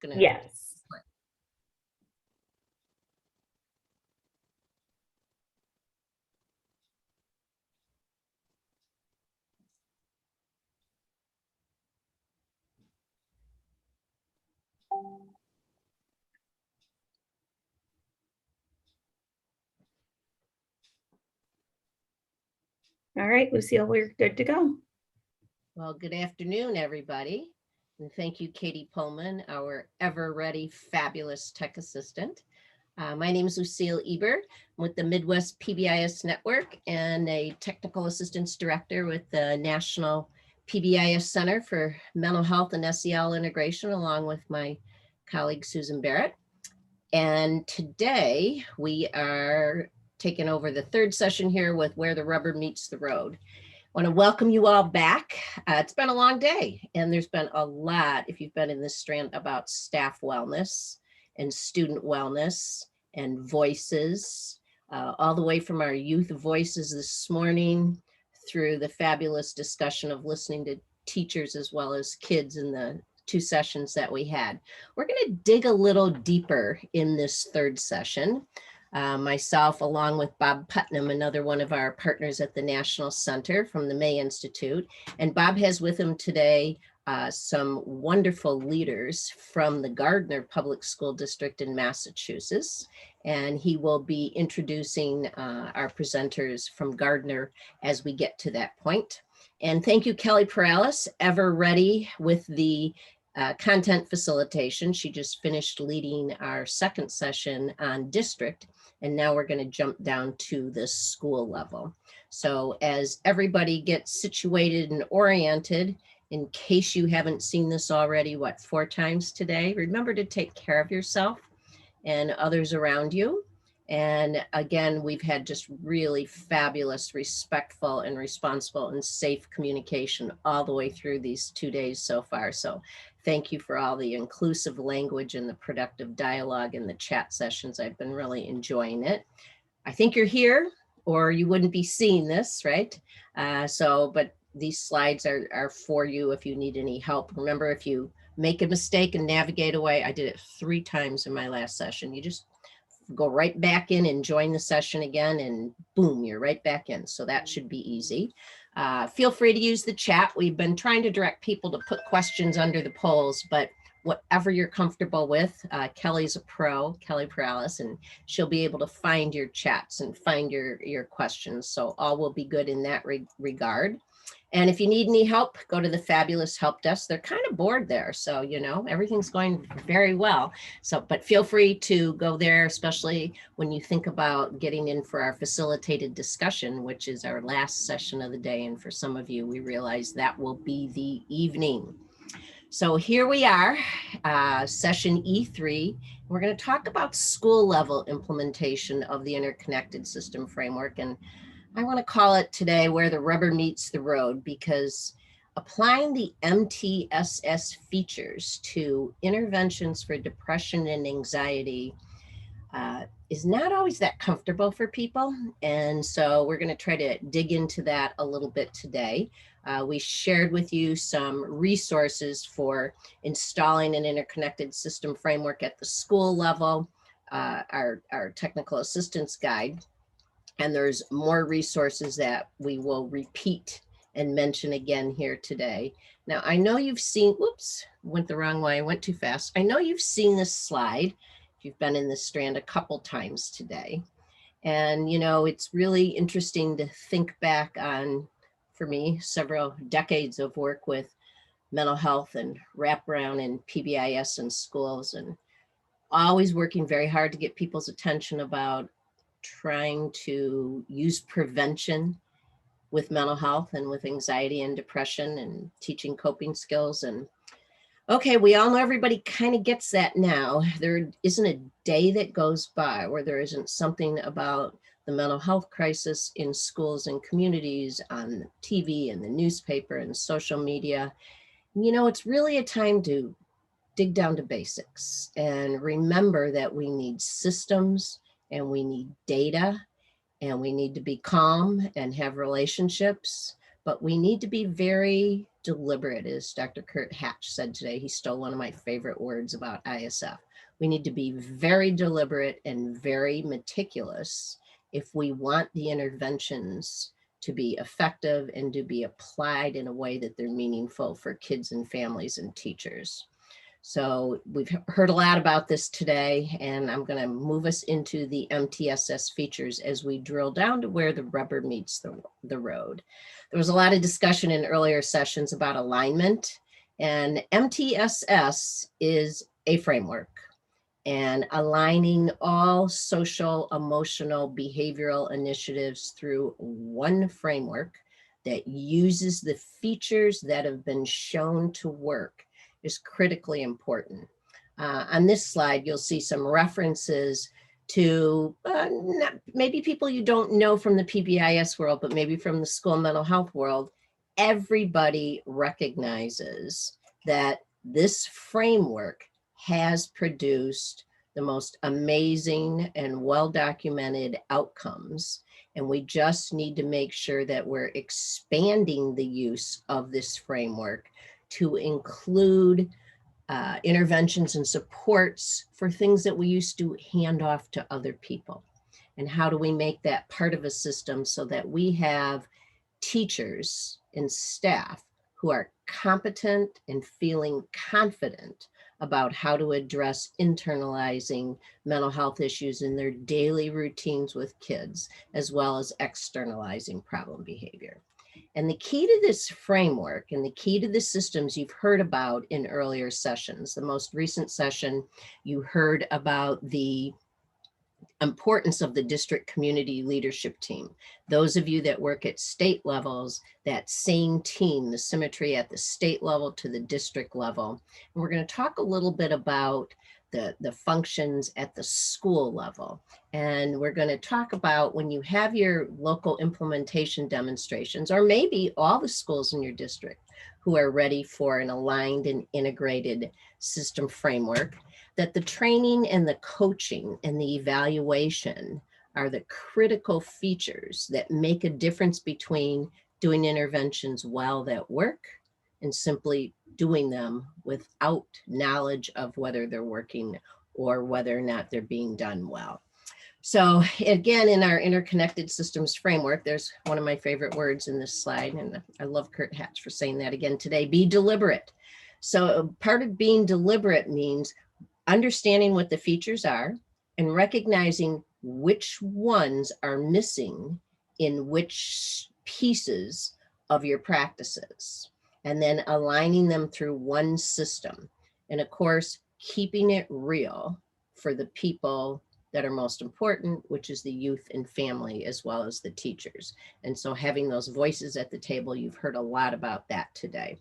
Yes. All right, Lucille, we're good to go. Well, good afternoon, everybody. And thank you, Katie Pullman, our ever ready, fabulous tech assistant. My name is Lucille Ebert. I'm with the Midwest PBIS Network and a technical assistance director with the National PBIS Center for Mental Health and SEL Integration, along with my colleague, Susan Barrett. And today we are taking over the third session here with Where the Rubber Meets the Road. I want to welcome you all back. It's been a long day, and there's been a lot, if you've been in this strand, about staff wellness and student wellness and voices, all the way from our youth voices this morning through the fabulous discussion of listening to teachers as well as kids in the 2 sessions that we had. We're going to dig a little deeper in this third session. Myself, along with Bob Putnam, another one of our partners at the National Center from the May Institute. And Bob has with him today some wonderful leaders from the Gardner Public School District in Massachusetts. And he will be introducing our presenters from Gardner as we get to that point. And thank you, Kelly Perales, ever ready with the content facilitation. She just finished leading our second session on district, and now we're going to jump down to the school level. So as everybody gets situated and oriented, in case you haven't seen this already, 4 times today, remember to take care of yourself and others around you. And again, we've had just really fabulous, respectful and responsible and safe communication all the way through these 2 days so far. So thank you for all the inclusive language and the productive dialogue in the chat sessions. I've been really enjoying it. I think you're here or you wouldn't be seeing this, right? But these slides are for you if you need any help. Remember, if you make a mistake and navigate away, I did it 3 times in my last session. You just go right back in and join the session again, and boom, you're right back in. So that should be easy. Feel free to use the chat. We've been trying to direct people to put questions under the polls, but whatever you're comfortable with, Kelly's a pro, Kelly Perales, and she'll be able to find your chats and find your questions. So all will be good in that regard. And if you need any help, go to the fabulous help desk. They're kind of bored there. So, you know, everything's going very well. So, but feel free to go there, especially when you think about getting in for our facilitated discussion, which is our last session of the day. And for some of you, we realize that will be the evening. So here we are, session E3. We're going to talk about school level implementation of the interconnected system framework. And I want to call it today Where the Rubber Meets the Road, because applying the MTSS features to interventions for depression and anxiety is not always that comfortable for people. And so we're going to try to dig into that a little bit today. We shared with you some resources for installing an interconnected system framework at the school level, our technical assistance guide. And there's more resources that we will repeat and mention again here today. Now, I know you've seen, whoops, went the wrong way, I went too fast. I know you've seen this slide, if you've been in this strand a couple times today. And, you know, it's really interesting to think back on, for me, several decades of work with mental health and wraparound and PBIS in schools, and always working very hard to get people's attention about trying to use prevention with mental health and with anxiety and depression and teaching coping skills. And okay, we all know everybody kind of gets that now. There isn't a day that goes by where there isn't something about the mental health crisis in schools and communities on TV and the newspaper and social media. You know, it's really a time to dig down to basics and remember that we need systems and we need data and we need to be calm and have relationships, but we need to be very deliberate, as Dr. Kurt Hatch said today. He stole one of my favorite words about ISF. We need to be very deliberate and very meticulous if we want the interventions to be effective and to be applied in a way that they're meaningful for kids and families and teachers. So we've heard a lot about this today, and I'm going to move us into the MTSS features as we drill down to where the rubber meets the road. There was a lot of discussion in earlier sessions about alignment, and MTSS is a framework, and aligning all social, emotional, behavioral initiatives through one framework that uses the features that have been shown to work is critically important. On this slide, you'll see some references to maybe people you don't know from the PBIS world, but maybe from the school mental health world. Everybody recognizes that this framework has produced the most amazing and well-documented outcomes. And we just need to make sure that we're expanding the use of this framework to include interventions and supports for things that we used to hand off to other people. And how do we make that part of a system so that we have teachers and staff who are competent and feeling confident about how to address internalizing mental health issues in their daily routines with kids, as well as externalizing problem behavior. And the key to this framework and the key to the systems you've heard about in earlier sessions. The most recent session, you heard about the importance of the district community leadership team. Those of you that work at state levels, that same team, the symmetry at the state level to the district level. And we're going to talk a little bit about the functions at the school level. And we're going to talk about when you have your local implementation demonstrations, or maybe all the schools in your district who are ready for an aligned and integrated system framework, that the training and the coaching and the evaluation are the critical features that make a difference between doing interventions well that work and simply doing them without knowledge of whether they're working or whether or not they're being done well. So again, in our interconnected systems framework, there's one of my favorite words in this slide, and I love Kurt Hatch for saying that again today, be deliberate. So part of being deliberate means understanding what the features are and recognizing which ones are missing in which pieces of your practices, and then aligning them through one system. And of course, keeping it real for the people that are most important, which is the youth and family, as well as the teachers. And so having those voices at the table, you've heard a lot about that today.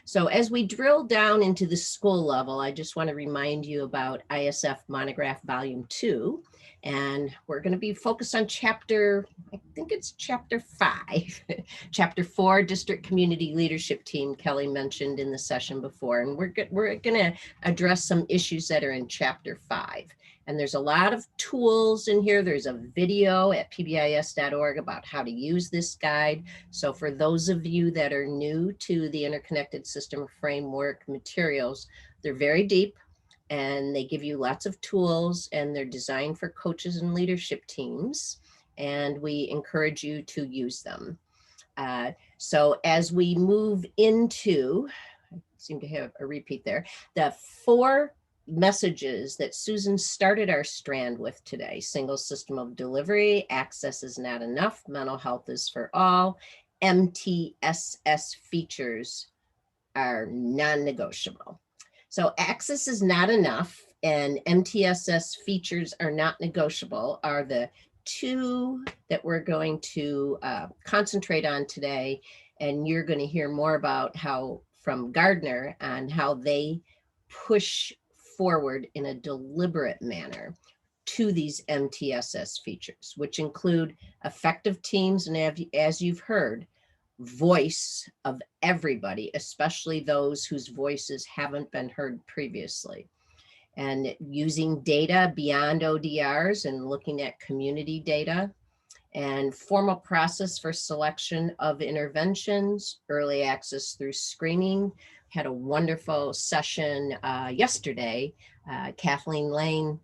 So as we drill down into the school level, I just want to remind you about ISF Monograph Volume 2. And we're going to be focused on chapter, I think it's chapter 5. Chapter 4, District Community Leadership Team, Kelly mentioned in the session before. And we're going to address some issues that are in chapter 5. And there's a lot of tools in here. There's a video at pbis.org about how to use this guide. So for those of you that are new to the Interconnected System Framework materials, they're very deep and they give you lots of tools, and they're designed for coaches and leadership teams. And we encourage you to use them. So as we move into, I seem to have a repeat there, the 4 messages that Susan started our strand with today: single system of delivery, access is not enough, mental health is for all, MTSS features are non-negotiable. So access is not enough and MTSS features are not negotiable are the 2 that we're going to concentrate on today. And you're going to hear more about how from Gardner on how they push forward in a deliberate manner to these MTSS features, which include effective teams and, as you've heard, voice of everybody, especially those whose voices haven't been heard previously. And using data beyond ODRs and looking at community data, and formal process for selection of interventions, early access through screening. Had a wonderful session yesterday. Kathleen Lane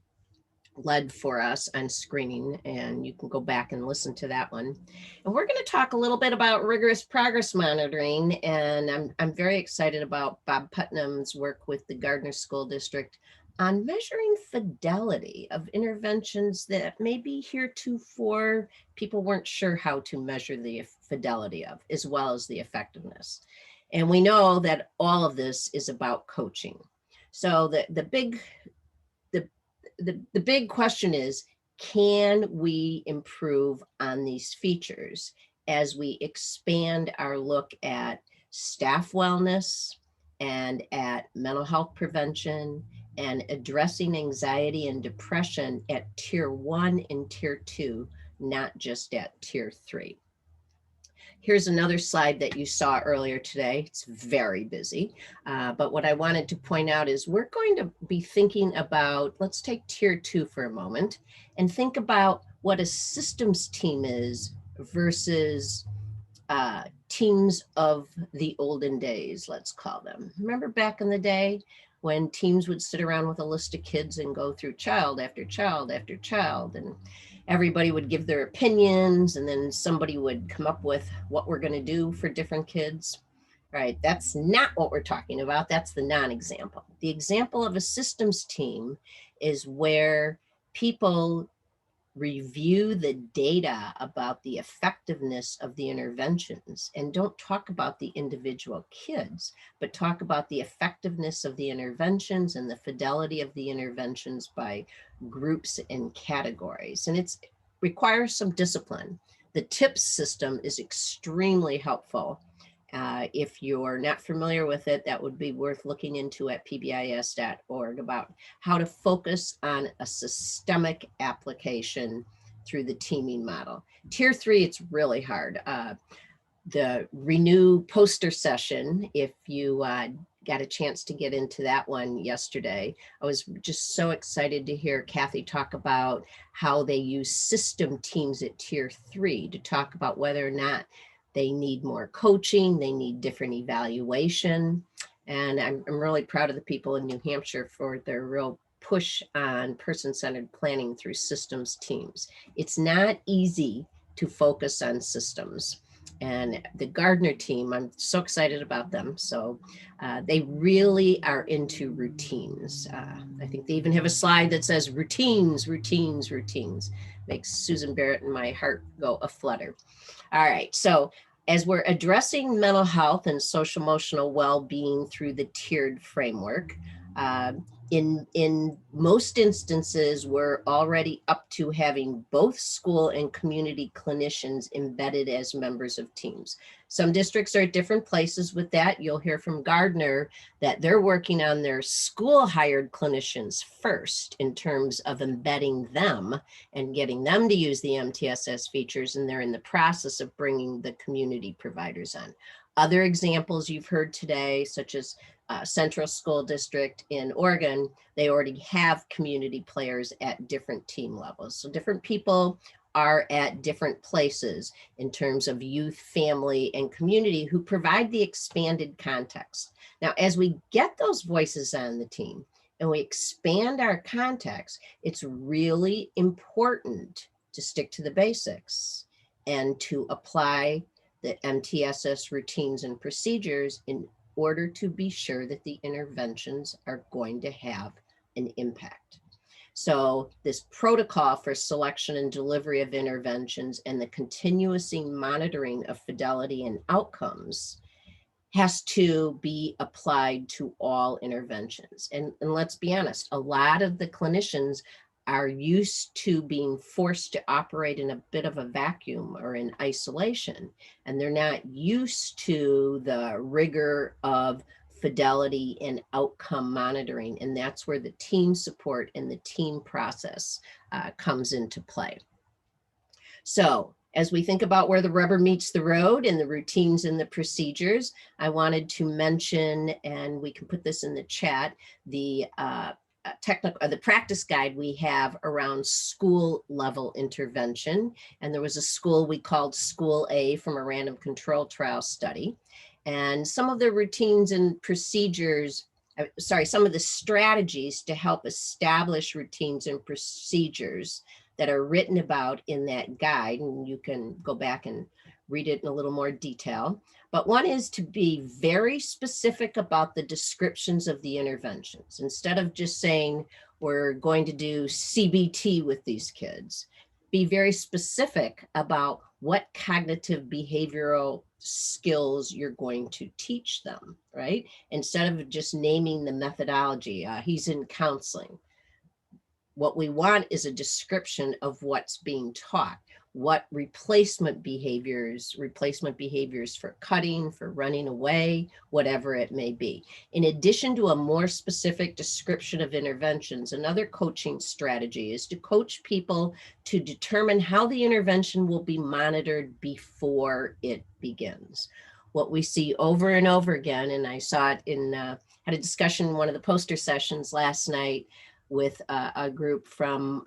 led for us on screening, and you can go back and listen to that one. And we're going to talk a little bit about rigorous progress monitoring, and I'm very excited about Bob Putnam's work with the Gardner School District on measuring fidelity of interventions that maybe heretofore people weren't sure how to measure the fidelity of, as well as the effectiveness. And we know that all of this is about coaching. So the big question is, can we improve on these features as we expand our look at staff wellness and at mental health prevention and addressing anxiety and depression at tier 1 and tier 2, not just at tier 3. Here's another slide that you saw earlier today. It's very busy, but what I wanted to point out is we're going to be thinking about, let's take tier 2 for a moment and think about what a systems team is versus teams of the olden days, let's call them. Remember back in the day when teams would sit around with a list of kids and go through child after child after child, and everybody would give their opinions, and then somebody would come up with what we're going to do for different kids. Right? That's not what we're talking about. That's the non-example. The example of a systems team is where people review the data about the effectiveness of the interventions and don't talk about the individual kids, but talk about the effectiveness of the interventions and the fidelity of the interventions by groups and categories. And it requires some discipline. The TIPS system is extremely helpful. If you're not familiar with it, that would be worth looking into at PBIS.org about how to focus on a systemic application through the teaming model. Tier 3, it's really hard. The Renew poster session, if you got a chance to get into that one yesterday, I was just so excited to hear Kathy talk about how they use system teams at tier 3 to talk about whether or not they need more coaching, they need different evaluation. And I'm really proud of the people in New Hampshire for their real push on person-centered planning through systems teams. It's not easy to focus on systems. And the Gardner team, I'm so excited about them. So they really are into routines. I think they even have a slide that says routines, routines, routines. Makes Susan Barrett and my heart go aflutter. All right, so as we're addressing mental health and social emotional well-being through the tiered framework, in most instances, we're already up to having both school and community clinicians embedded as members of teams. Some districts are at different places with that. You'll hear from Gardner that they're working on their school hired clinicians first in terms of embedding them and getting them to use the MTSS features, and they're in the process of bringing the community providers on. Other examples you've heard today, such as Central School District in Oregon, they already have community players at different team levels. So different people are at different places in terms of youth, family, and community who provide the expanded context. Now, as we get those voices on the team and we expand our context, it's really important to stick to the basics and to apply the MTSS routines and procedures in order to be sure that the interventions are going to have an impact. So this protocol for selection and delivery of interventions and the continuous monitoring of fidelity and outcomes has to be applied to all interventions. And let's be honest, a lot of the clinicians are used to being forced to operate in a bit of a vacuum or in isolation, and they're not used to the rigor of fidelity and outcome monitoring. And that's where the team support and the team process comes into play. So as we think about where the rubber meets the road and the routines and the procedures, I wanted to mention, and we can put this in the chat, the the practice guide we have around school level intervention. And there was a school we called School A from a random control trial study. And some of the routines and procedures, some of the strategies to help establish routines and procedures that are written about in that guide. And you can go back and read it in a little more detail. But one is to be very specific about the descriptions of the interventions. Instead of just saying, we're going to do CBT with these kids, be very specific about what cognitive behavioral skills you're going to teach them, right? Instead of just naming the methodology, he's in counseling. What we want is a description of what's being taught. What replacement behaviors for cutting, for running away, whatever it may be. In addition to a more specific description of interventions, another coaching strategy is to coach people to determine how the intervention will be monitored before it begins. What we see over and over again, and I saw it had a discussion in one of the poster sessions last night with a group from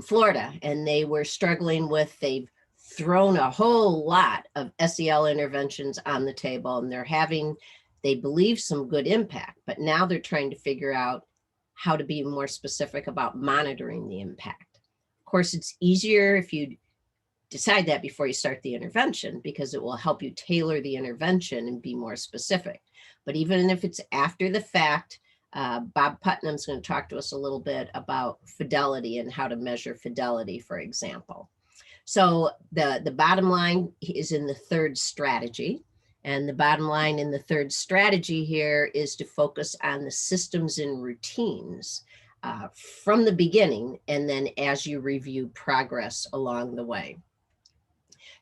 Florida, and they were struggling with, they've thrown a whole lot of SEL interventions on the table, and they're having, they believe, some good impact, but now they're trying to figure out how to be more specific about monitoring the impact. Of course, it's easier if you decide that before you start the intervention, because it will help you tailor the intervention and be more specific. But even if it's after the fact, Bob Putnam's going to talk to us a little bit about fidelity and how to measure fidelity, for example. So the bottom line is in the third strategy. And the bottom line in the third strategy here is to focus on the systems and routines from the beginning, and then as you review progress along the way.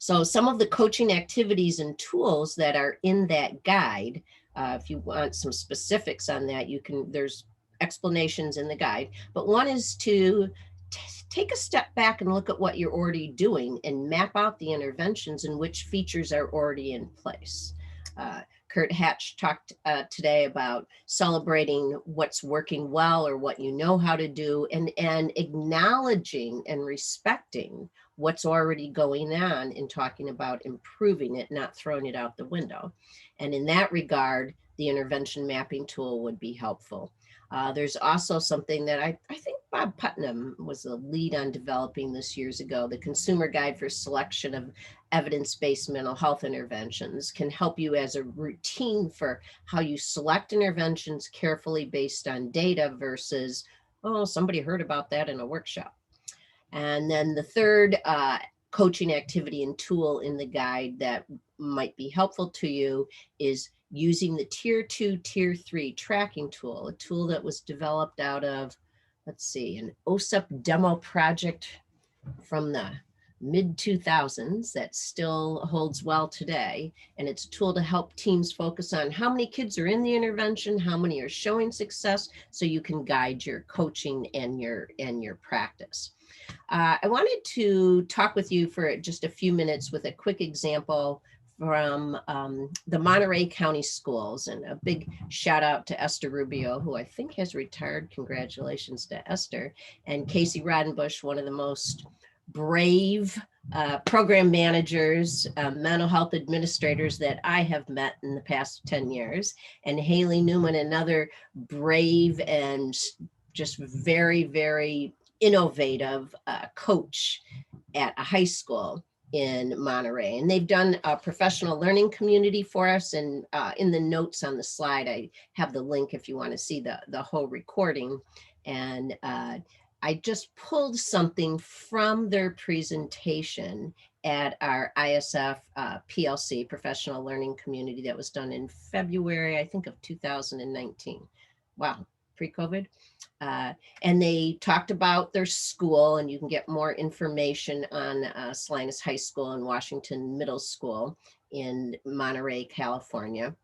So some of the coaching activities and tools that are in that guide, if you want some specifics on that, there's explanations in the guide, but one is to take a step back and look at what you're already doing and map out the interventions and which features are already in place. Kurt Hatch talked today about celebrating what's working well or what you know how to do, and acknowledging and respecting what's already going on in talking about improving it, not throwing it out the window. And in that regard, the intervention mapping tool would be helpful. There's also something that I think Bob Putnam was the lead on developing this years ago. The Consumer Guide for Selection of Evidence-Based Mental Health Interventions can help you as a routine for how you select interventions carefully based on data versus, oh, somebody heard about that in a workshop. And then the third coaching activity and tool in the guide that might be helpful to you is using the Tier 2, Tier 3 tracking tool, a tool that was developed out of, let's see, an OSEP demo project from the mid-2000s that still holds well today. And it's a tool to help teams focus on how many kids are in the intervention, how many are showing success, so you can guide your coaching and your practice. I wanted to talk with you for just a few minutes with a quick example from the Monterey County Schools, and a big shout out to Esther Rubio, who I think has retired. Congratulations to Esther. And Casey Rodenbush, one of the most brave program managers, mental health administrators that I have met in the past 10 years. And Haley Newman, another brave and just very, very innovative coach at a high school in Monterey. And they've done a professional learning community for us. And in the notes on the slide, I have the link if you want to see the whole recording. And I just pulled something from their presentation at our ISF PLC, Professional Learning Community, that was done in February, I think, of 2019. Wow, pre-COVID. And they talked about their school, and you can get more information on Salinas High School and Washington Middle School in Monterey, California.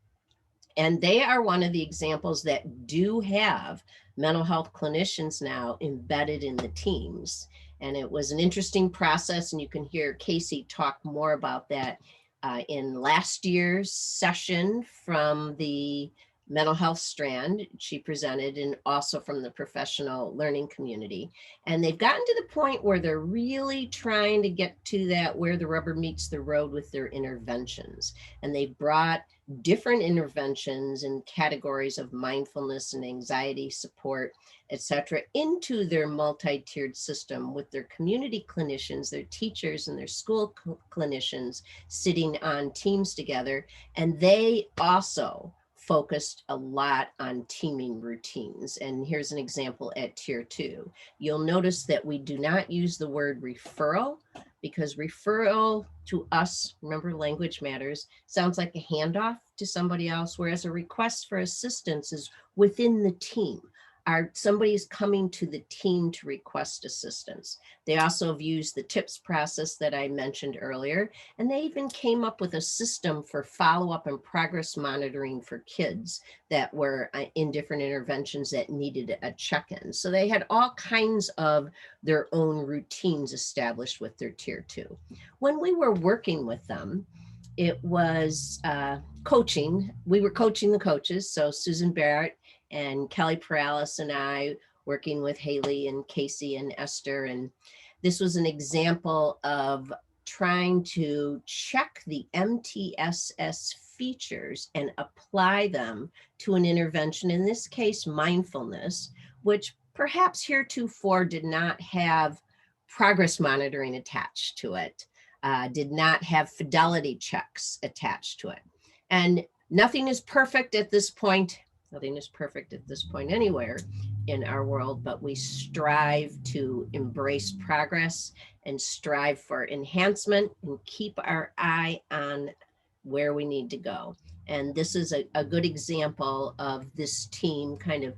And they are one of the examples that do have mental health clinicians now embedded in the teams. And it was an interesting process, and you can hear Casey talk more about that in last year's session from the mental health strand, she presented, and also from the professional learning community. And they've gotten to the point where they're really trying to get to that where the rubber meets the road with their interventions. And they've brought different interventions and categories of mindfulness and anxiety support, etc., into their multi-tiered system with their community clinicians, their teachers, and their school clinicians sitting on teams together. And they also focused a lot on teaming routines. And here's an example at tier 2. You'll notice that we do not use the word referral, because referral to us, remember language matters, sounds like a handoff to somebody else, whereas a request for assistance is within the team. Somebody is coming to the team to request assistance. They also have used the TIPS process that I mentioned earlier, and they even came up with a system for follow-up and progress monitoring for kids that were in different interventions that needed a check-in. So they had all kinds of their own routines established with their tier 2. When we were working with them, it was coaching. We were coaching the coaches. So Susan Barrett and Kelly Perales and I, working with Haley and Casey and Esther. And this was an example of trying to check the MTSS features and apply them to an intervention, in this case, mindfulness, which perhaps heretofore did not have progress monitoring attached to it, did not have fidelity checks attached to it. And nothing is perfect at this point. Nothing is perfect at this point anywhere in our world, but we strive to embrace progress and strive for enhancement and keep our eye on where we need to go. And this is a good example of this team kind of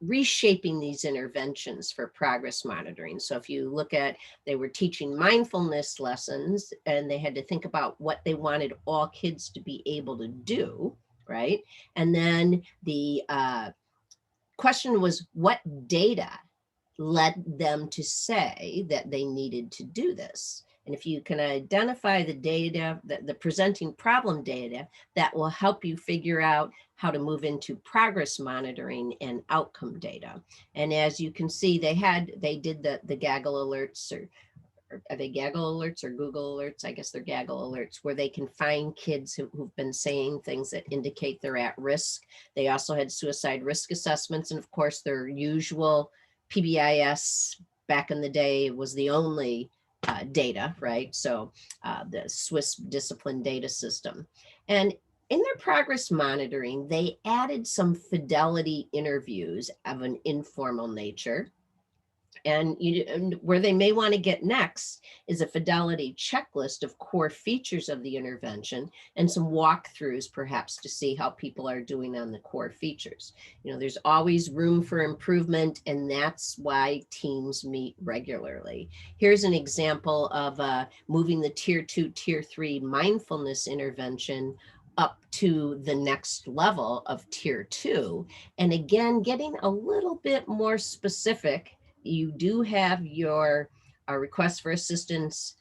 reshaping these interventions for progress monitoring. So if you look at, they were teaching mindfulness lessons and they had to think about what they wanted all kids to be able to do, right? And then the question was, what data led them to say that they needed to do this? And if you can identify the data, the presenting problem data, that will help you figure out how to move into progress monitoring and outcome data. And as you can see, they did the gaggle alerts, or are they gaggle alerts or Google alerts? I guess they're gaggle alerts, where they can find kids who've been saying things that indicate they're at risk. They also had suicide risk assessments. And of course, their usual PBIS back in the day was the only data, right? So the Swiss discipline data system. And in their progress monitoring, they added some fidelity interviews of an informal nature. And where they may want to get next is a fidelity checklist of core features of the intervention and some walkthroughs perhaps to see how people are doing on the core features. You know, there's always room for improvement, and that's why teams meet regularly. Here's an example of moving the tier 2, tier 3 mindfulness intervention up to the next level of tier 2. And again, getting a little bit more specific. You do have your request for assistance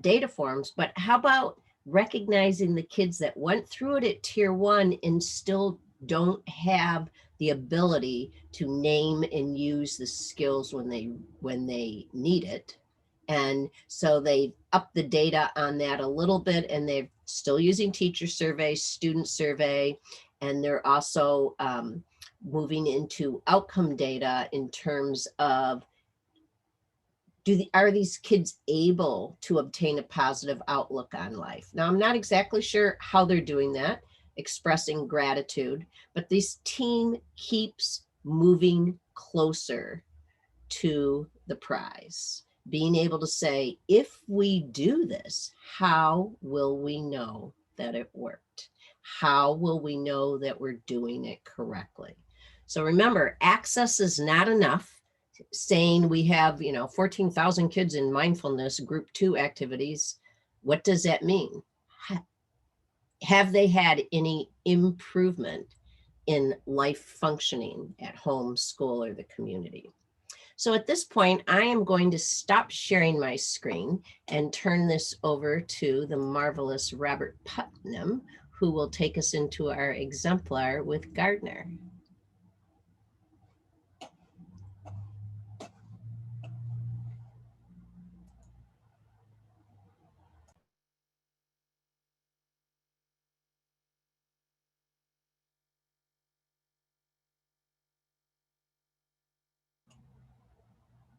data forms, but how about recognizing the kids that went through it at tier 1 and still don't have the ability to name and use the skills when they need it? And so they up the data on that a little bit, and they're still using teacher survey, student survey, and they're also moving into outcome data in terms of, are these kids able to obtain a positive outlook on life? Now, I'm not exactly sure how they're doing that, expressing gratitude, but this team keeps moving closer to the prize. Being able to say, if we do this, how will we know that it worked? How will we know that we're doing it correctly? So remember, access is not enough. Saying we have, 14,000 kids in mindfulness group 2 activities, what does that mean? Have they had any improvement in life functioning at home, school, or the community? So at this point, I am going to stop sharing my screen and turn this over to the marvelous Robert Putnam, who will take us into our exemplar with Gardner.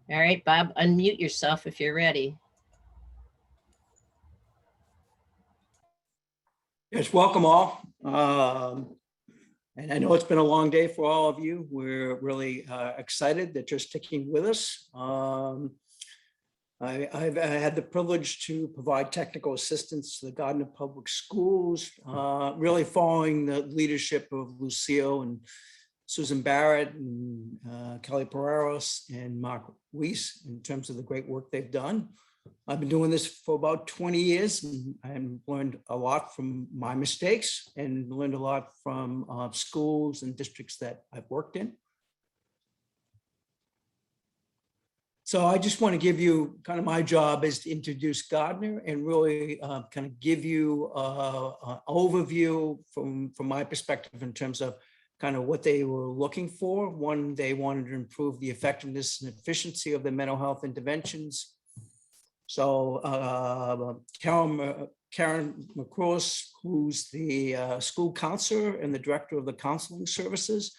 All right, Bob, unmute yourself if you're ready. Yes, welcome all. And I know it's been a long day for all of you. We're really excited that you're sticking with us. I've had the privilege to provide technical assistance to the Gardner Public Schools, really following the leadership of Lucille and Susan Barrett and Kelly Pereiros and Mark Weiss in terms of the great work they've done. I've been doing this for about 20 years and I've learned a lot from my mistakes and learned a lot from schools and districts that I've worked in. So I just want to give you kind of my job is to introduce Gardner and really kind of give you an overview from my perspective in terms of kind of what they were looking for. One, they wanted to improve the effectiveness and efficiency of the mental health interventions. So Karen McCross, who's the school counselor and the director of the counseling services,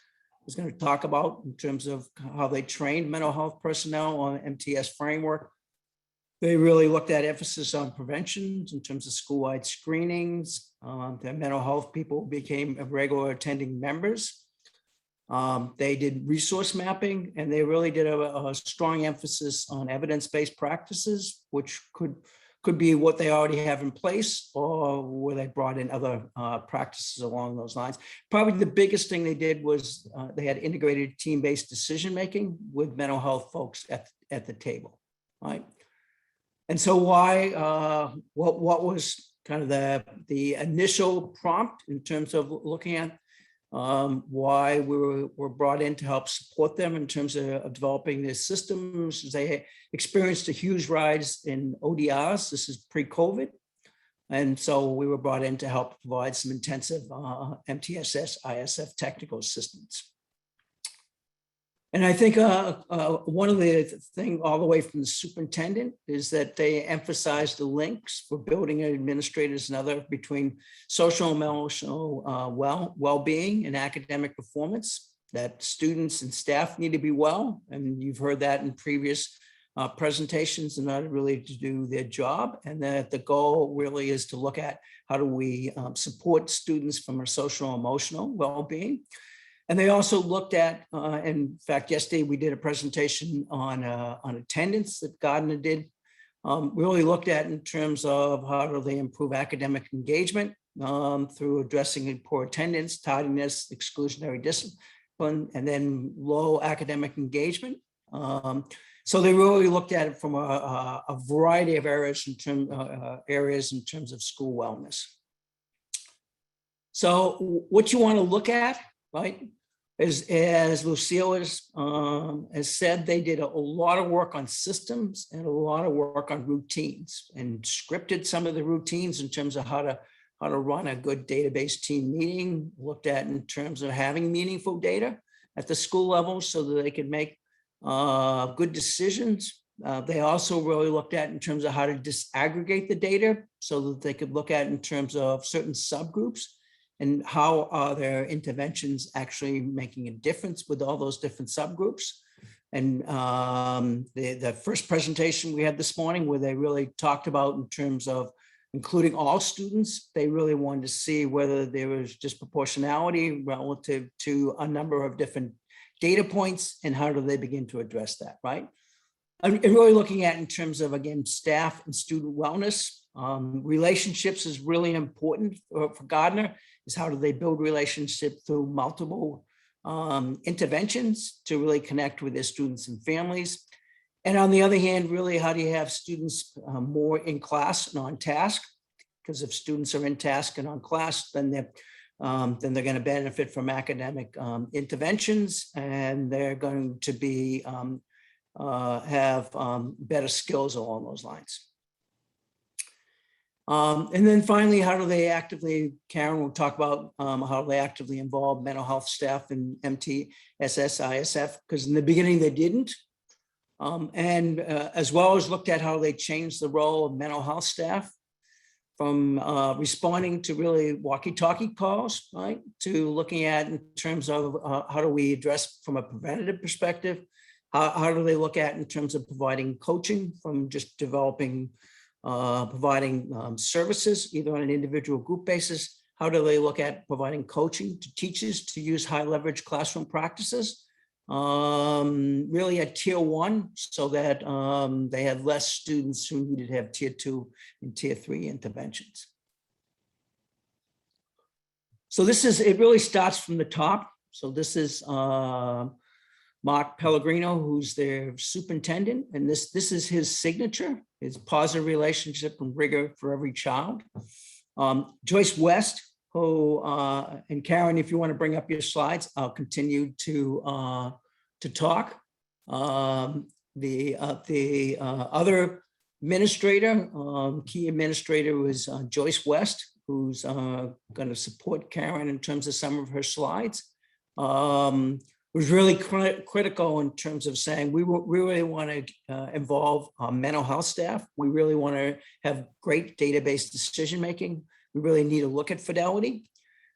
is going to talk about in terms of how they trained mental health personnel on MTS framework. They really looked at emphasis on prevention in terms of school-wide screenings. The mental health people became regular attending members. They did resource mapping, and they really did a strong emphasis on evidence-based practices, which could be what they already have in place or where they brought in other practices along those lines. Probably the biggest thing they did was they had integrated team-based decision-making with mental health folks at the table, right? And so why, what was kind of the initial prompt in terms of looking at why we were brought in to help support them in terms of developing their systems. They experienced a huge rise in ODRs. This is pre-COVID. And so we were brought in to help provide some intensive MTSS, ISF technical assistance. And I think one of the things all the way from the superintendent is that they emphasize the links for building administrators and other between social and emotional well-being and academic performance, that students and staff need to be well. And you've heard that in previous presentations in order really to do their job. And that the goal really is to look at how do we support students from a social and emotional well-being. And they also looked at, in fact, yesterday we did a presentation on attendance that Gardner did. We really looked at in terms of how do they improve academic engagement through addressing poor attendance, tardiness, exclusionary discipline, and then low academic engagement. So they really looked at it from a variety of areas in terms of school wellness. So what you want to look at, right? As Lucille has said, they did a lot of work on systems and a lot of work on routines and scripted some of the routines in terms of how to run a good database team meeting, looked at in terms of having meaningful data at the school level so that they could make good decisions. They also really looked at in terms of how to disaggregate the data so that they could look at in terms of certain subgroups and how are their interventions actually making a difference with all those different subgroups. And the first presentation we had this morning where they really talked about in terms of including all students, they really wanted to see whether there was disproportionality relative to a number of different data points and how do they begin to address that, right? And really looking at in terms of, again, staff and student wellness. Relationships is really important for Gardner, is how do they build relationships through multiple interventions to really connect with their students and families. And on the other hand, really, how do you have students more in class and on task? Because if students are in task and on class, then they're going to benefit from academic interventions, and they're going to be have better skills along those lines. And then finally, how do they actively, Karen will talk about how they actively involve mental health staff in MTSS, ISF, because in the beginning they didn't. And as well as looked at how they changed the role of mental health staff from responding to really walkie-talkie calls, right, to looking at in terms of how do we address from a preventative perspective, how do they look at in terms of providing coaching from just developing, providing services either on an individual group basis, how do they look at providing coaching to teachers to use high leverage classroom practices, really at tier 1 so that they had less students who needed to have tier 2 and tier 3 interventions. So this is, it really starts from the top. So this is Mark Pellegrino, who's their superintendent. And this is his signature, his positive relationship and rigor for every child. Joyce West, who, and Karen, if you want to bring up your slides, I'll continue to talk. The other administrator, key administrator was Joyce West, who's going to support Karen in terms of some of her slides. Was really critical in terms of saying we really want to involve mental health staff. We really want to have great database decision making. We really need to look at Fidelity.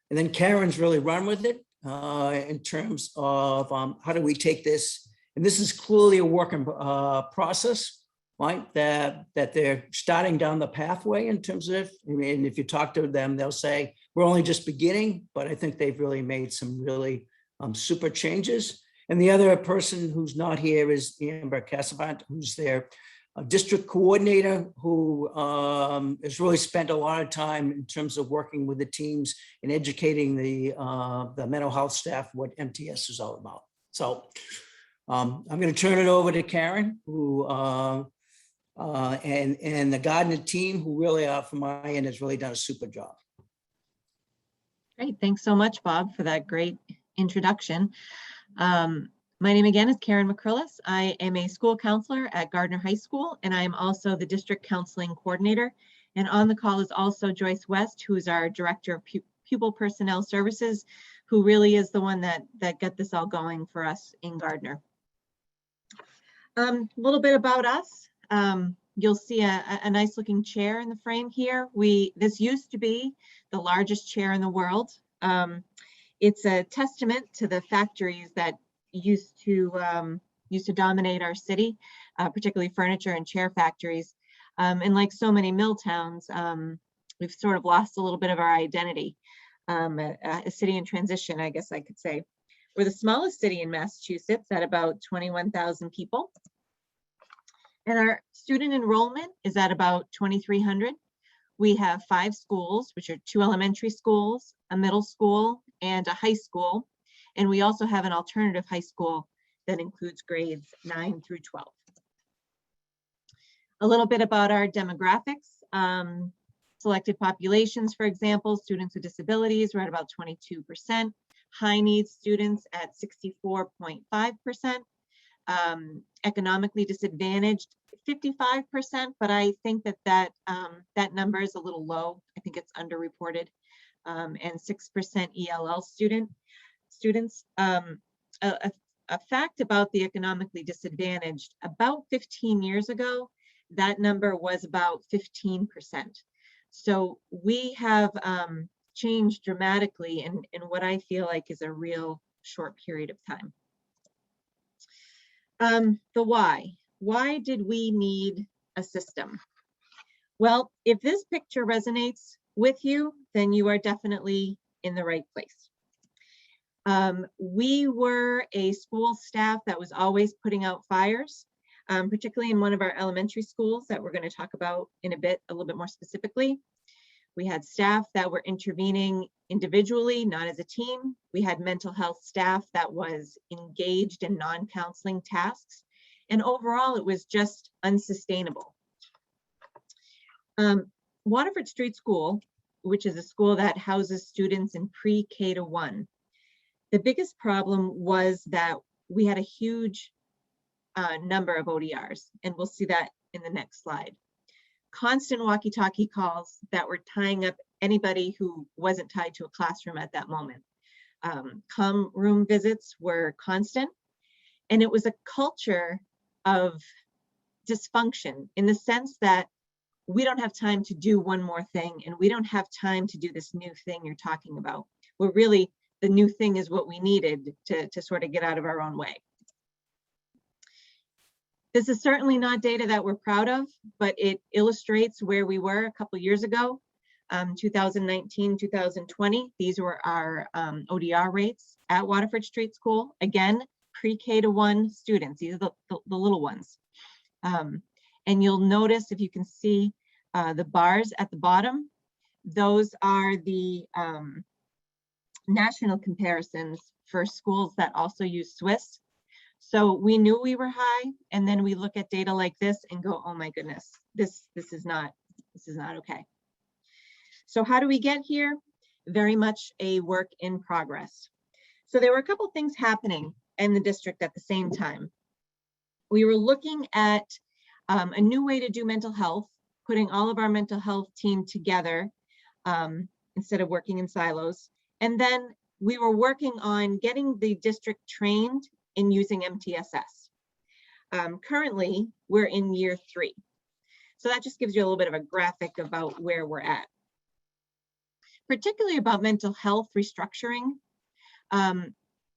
And then Karen's really run with it in terms of how do we take this, and this is clearly a work in process, right? That they're starting down the pathway in terms of, I mean, if you talk to them, they'll say, we're only just beginning, but I think they've really made some really super changes. And the other person who's not here is Amber Casavant, who's their district coordinator, who has really spent a lot of time in terms of working with the teams and educating the mental health staff what MTS is all about. So I'm going to turn it over to Karen, who and the Gardner team, who really, from my end, has really done a super job. Great, thanks so much, Bob, for that great introduction. My name again is Karen McCrillis. I am a school counselor at Gardner High School, and I am also the district counseling coordinator. And on the call is also Joyce West, who is our director of pupil personnel services, who really is the one that got this all going for us in Gardner. A little bit about us. You'll see a nice looking chair in the frame here. This used to be the largest chair in the world. It's a testament to the factories that used to dominate our city, particularly furniture and chair factories. And like so many mill towns, we've sort of lost a little bit of our identity. A city in transition, I guess I could say. We're the smallest city in Massachusetts at about 21,000 people. And our student enrollment is at about 2,300. We have 5 schools, which are 2 elementary schools, a middle school, and a high school. And we also have an alternative high school that includes grades 9 through 12. A little bit about our demographics. Selected populations, for example, students with disabilities, we're at about 22%. High needs students at 64.5%. Economically disadvantaged, 55%, but I think that number is a little low. I think it's underreported. And 6% ELL students. A fact about the economically disadvantaged, about 15 years ago, that number was about 15%. So we have changed dramatically in what I feel like is a real short period of time. The why. Why did we need a system? Well, if this picture resonates with you, then you are definitely in the right place. We were a school staff that was always putting out fires, particularly in one of our elementary schools that we're going to talk about in a little bit more specifically. We had staff that were intervening individually, not as a team. We had mental health staff that was engaged in non-counseling tasks. And overall, it was just unsustainable. Waterford Street School, which is a school that houses students in pre-K to 1. The biggest problem was that we had a huge number of ODRs, and we'll see that in the next slide. constant walkie-talkie calls that were tying up anybody who wasn't tied to a classroom at that moment. Comm room visits were constant, and it was a culture of dysfunction in the sense that we don't have time to do one more thing, and we don't have time to do this new thing you're talking about. We're really, the new thing is what we needed to sort of get out of our own way. This is certainly not data that we're proud of, but it illustrates where we were a couple years ago, 2019, 2020. These were our ODR rates at Waterford Street School. Again, pre-K to 1 students, these are the little ones. And you'll notice, if you can see the bars at the bottom, those are the national comparisons for schools that also use Swiss. So we knew we were high, and then we look at data like this and go, oh my goodness, this is not okay. So how do we get here? Very much a work in progress. So there were a couple things happening in the district at the same time. We were looking at a new way to do mental health, putting all of our mental health team together instead of working in silos. And then we were working on getting the district trained in using MTSS. Currently, we're in year 3. So that just gives you a little bit of a graphic about where we're at. Particularly about mental health restructuring.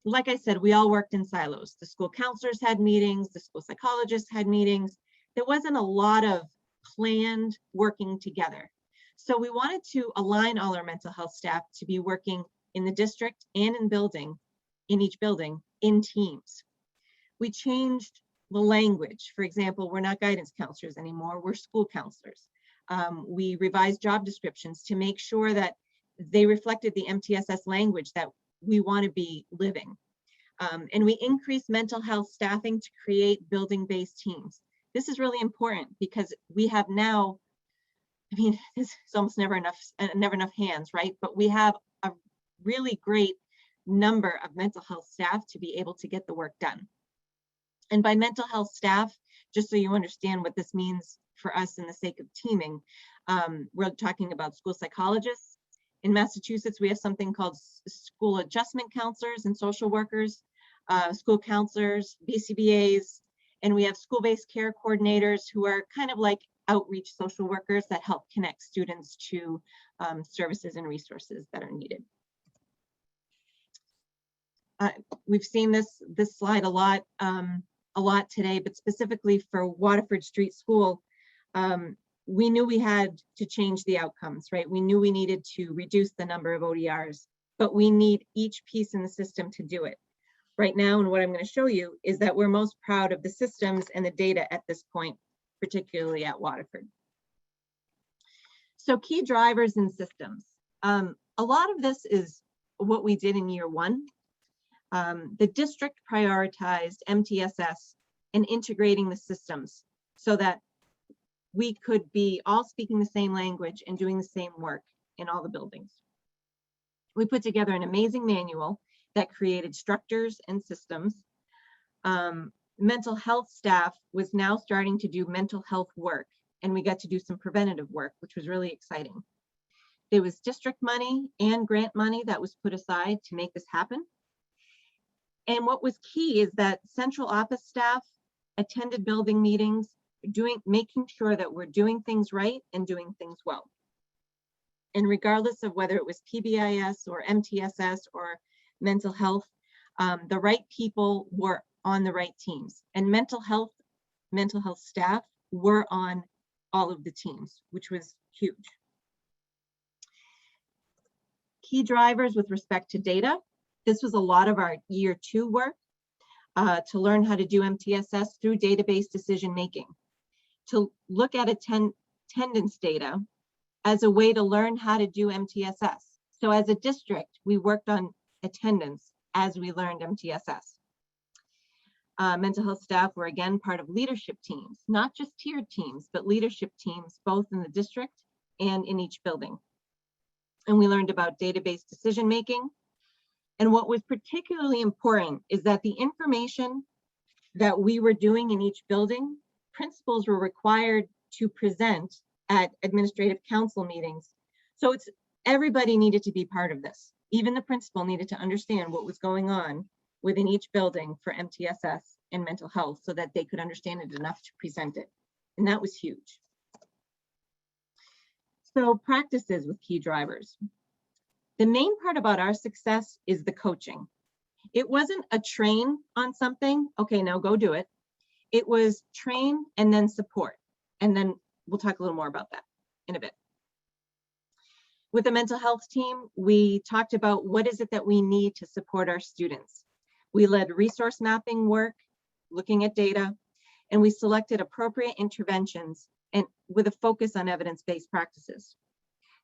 Like I said, we all worked in silos. The school counselors had meetings, the school psychologists had meetings. There wasn't a lot of planned working together. So we wanted to align all our mental health staff to be working in the district and in each building in teams. We changed the language. For example, we're not guidance counselors anymore, we're school counselors. We revised job descriptions to make sure that they reflected the MTSS language that we want to be living. And we increased mental health staffing to create building-based teams. This is really important because we have now, I mean, it's almost never enough hands, right? But we have a really great number of mental health staff to be able to get the work done. And by mental health staff, just so you understand what this means for us in the sake of teaming, we're talking about school psychologists. In Massachusetts, we have something called school adjustment counselors and social workers, school counselors, BCBAs, and we have school-based care coordinators who are kind of like outreach social workers that help connect students to services and resources that are needed. We've seen this slide a lot today, but specifically for Waterford Street School, we knew we had to change the outcomes, right? We knew we needed to reduce the number of ODRs, but we need each piece in the system to do it. Right now, and what I'm going to show you is that we're most proud of the systems and the data at this point, particularly at Waterford. So key drivers and systems. A lot of this is what we did in year 1. The district prioritized MTSS and integrating the systems so that we could be all speaking the same language and doing the same work in all the buildings. We put together an amazing manual that created structures and systems. Mental health staff was now starting to do mental health work, and we got to do some preventative work, which was really exciting. There was district money and grant money that was put aside to make this happen. And what was key is that central office staff attended building meetings, making sure that we're doing things right and doing things well. And regardless of whether it was PBIS or MTSS or mental health, the right people were on the right teams, and mental health staff were on all of the teams, which was huge. Key drivers with respect to data. This was a lot of our year 2 work to learn how to do MTSS through database decision making, to look at attendance data as a way to learn how to do MTSS. So as a district, we worked on attendance as we learned MTSS. Mental health staff were again part of leadership teams, not just tiered teams, but leadership teams, both in the district and in each building. And we learned about database decision making. And what was particularly important is that the information that we were doing in each building, principals were required to present at administrative council meetings. So everybody needed to be part of this. Even the principal needed to understand what was going on within each building for MTSS and mental health so that they could understand it enough to present it. And that was huge. So practices with key drivers. The main part about our success is the coaching. It wasn't a train on something, okay, now go do it. It was train and then support. And then we'll talk a little more about that in a bit. With the mental health team, we talked about what is it that we need to support our students. We led resource mapping work, looking at data, and we selected appropriate interventions and with a focus on evidence-based practices.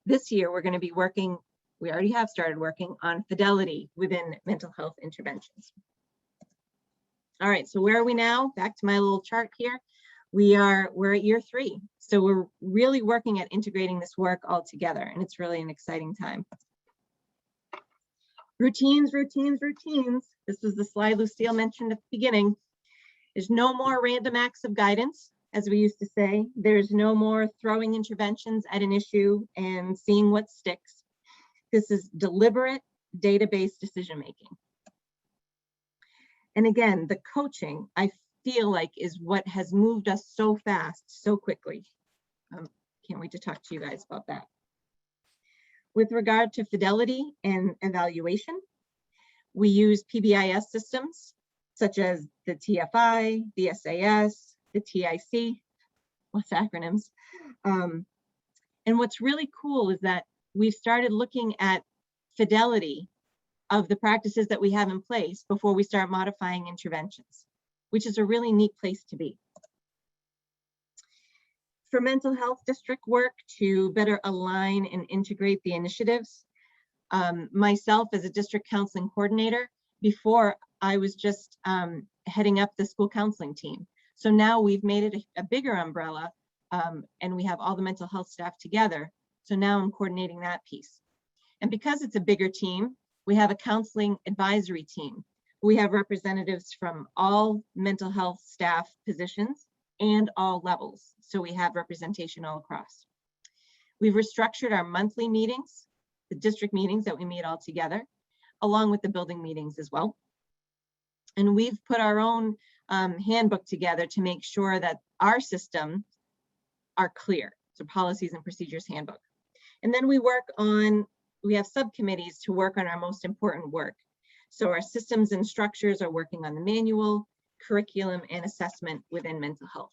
This year, we're going to be working, we already have started working on fidelity within mental health interventions. All right, so where are we now? Back to my little chart here. We're at year 3. So we're really working at integrating this work all together, and it's really an exciting time. Routines, routines, routines. This is the slide Lucille mentioned at the beginning. There's no more random acts of guidance, as we used to say. There's no more throwing interventions at an issue and seeing what sticks. This is deliberate, data-based decision-making. And again, the coaching, I feel like, is what has moved us so fast, so quickly. Can't wait to talk to you guys about that. With regard to fidelity and evaluation, we use PBIS systems such as the TFI, the SAS, the TIC, what's acronyms. And what's really cool is that we've started looking at fidelity of the practices that we have in place before we start modifying interventions, which is a really neat place to be. For mental health district work to better align and integrate the initiatives, myself as a district counseling coordinator, before I was just heading up the school counseling team. So now we've made it a bigger umbrella and we have all the mental health staff together. So now I'm coordinating that piece. And because it's a bigger team, we have a counseling advisory team. We have representatives from all mental health staff positions and all levels. So we have representation all across. We've restructured our monthly meetings, the district meetings that we meet all together, along with the building meetings as well. And we've put our own handbook together to make sure that our systems are clear. So policies and procedures handbook. And then we have subcommittees to work on our most important work. So our systems and structures are working on the manual, curriculum, and assessment within mental health.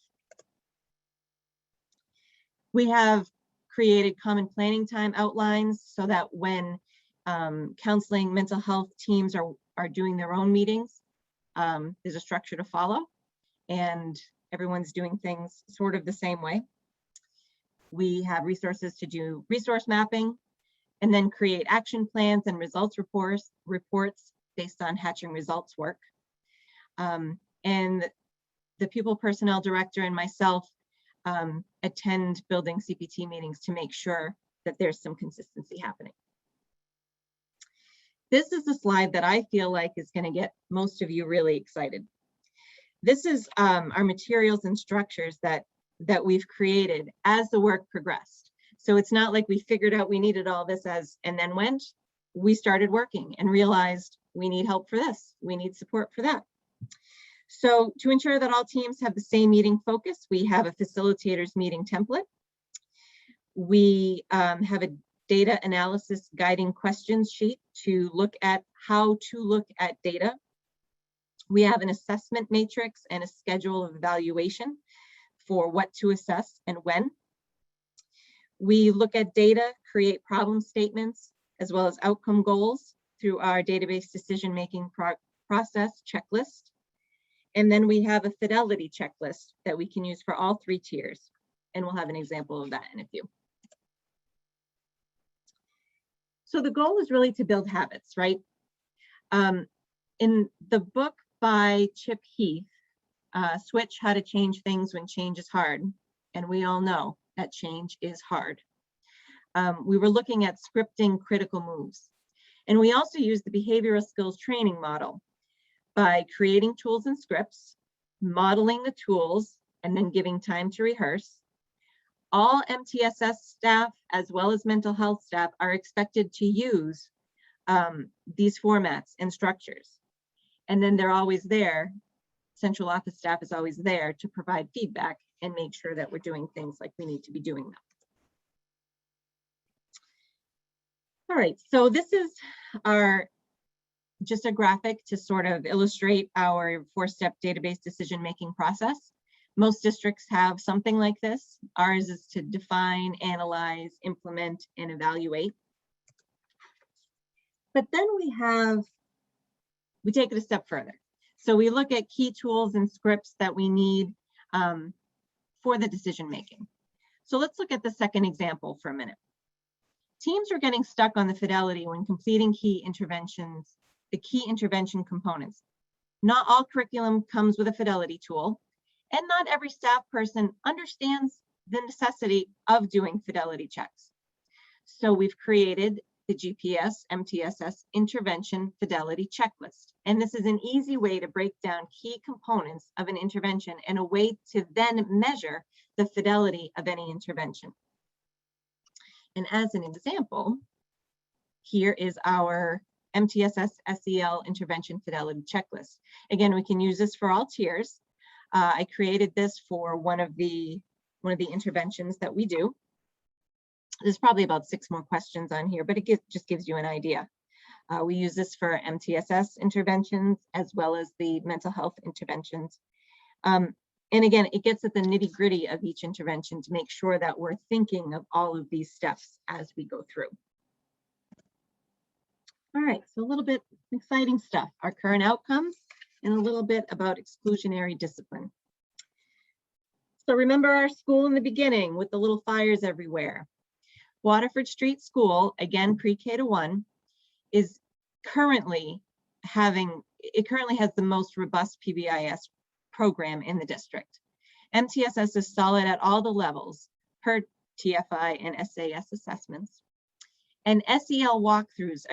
We have created common planning time outlines so that when counseling mental health teams are doing their own meetings, there's a structure to follow and everyone's doing things sort of the same way. We have resources to do resource mapping and then create action plans and results reports based on hatching results work. And the pupil personnel director and myself attend building CPT meetings to make sure that there's some consistency happening. This is the slide that I feel like is going to get most of you really excited. This is our materials and structures that we've created as the work progressed. So it's not like we figured out we needed all this and then went. We started working and realized we need help for this. We need support for that. So to ensure that all teams have the same meeting focus, we have a facilitators meeting template. We have a data analysis guiding questions sheet to look at how to look at data. We have an assessment matrix and a schedule of evaluation for what to assess and when. We look at data, create problem statements, as well as outcome goals through our database decision-making process checklist. And then we have a fidelity checklist that we can use for all 3 tiers. And we'll have an example of that in a few. So the goal is really to build habits, right? In the book by Chip Heath, Switch: How to Change Things When Change is Hard, and we all know that change is hard. We were looking at scripting critical moves. And we also used the behavioral skills training model by creating tools and scripts, modeling the tools, and then giving time to rehearse, All MTSS staff, as well as mental health staff, are expected to use these formats and structures. And then they're always there. Central office staff is always there to provide feedback and make sure that we're doing things like we need to be doing them. All right, so this is just a graphic to sort of illustrate our 4-step database decision-making process. Most districts have something like this. Ours is to define, analyze, implement, and evaluate. But then we take it a step further. So we look at key tools and scripts that we need for the decision-making. So let's look at the second example for a minute. Teams are getting stuck on the Fidelity when completing key interventions, the key intervention components. Not all curriculum comes with a Fidelity tool, and not every staff person understands the necessity of doing Fidelity checks. So we've created the GPS MTSS intervention Fidelity checklist. And this is an easy way to break down key components of an intervention and a way to then measure the fidelity of any intervention. And as an example, here is our MTSS SEL intervention fidelity checklist. Again, we can use this for all tiers. I created this for one of the interventions that we do. There's probably about 6 more questions on here, but it just gives you an idea. We use this for MTSS interventions as well as the mental health interventions. And again, it gets at the nitty-gritty of each intervention to make sure that we're thinking of all of these steps as we go through. All right, so a little bit exciting stuff, our current outcomes, and a little bit about exclusionary discipline. So remember our school in the beginning with the little fires everywhere. Waterford Street School, again, pre-K to 1, is currently has the most robust PBIS program in the district. MTSS is solid at all the levels per TFI and SAS assessments. And SEL walkthroughs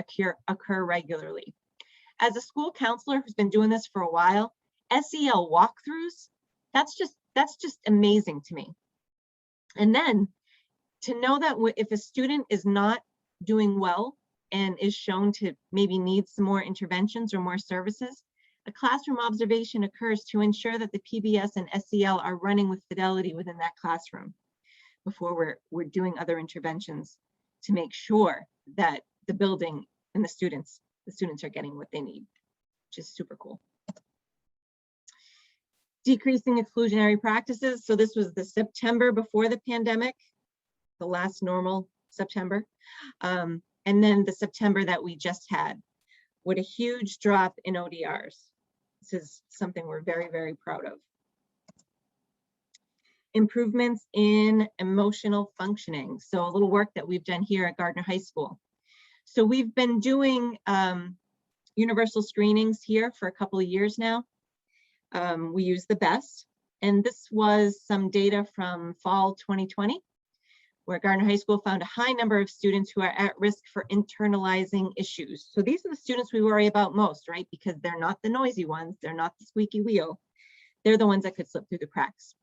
occur regularly. As a school counselor who's been doing this for a while, SEL walkthroughs, that's just amazing to me. And then to know that if a student is not doing well and is shown to maybe need some more interventions or more services, a classroom observation occurs to ensure that the PBS and SEL are running with fidelity within that classroom before we're doing other interventions to make sure that the building and the students are getting what they need, which is super cool. Decreasing exclusionary practices. So this was the September before the pandemic, the last normal September. And then the September that we just had, with a huge drop in ODRs. This is something we're very, very proud of. Improvements in emotional functioning. So a little work that we've done here at Gardner High School. So we've been doing universal screenings here for a couple of years now. We use the BEST, and this was some data from fall 2020, where Gardner High School found a high number of students who are at risk for internalizing issues. So these are the students we worry about most, right? Because they're not the noisy ones, they're not the squeaky wheel. They're the ones that could slip through the cracks.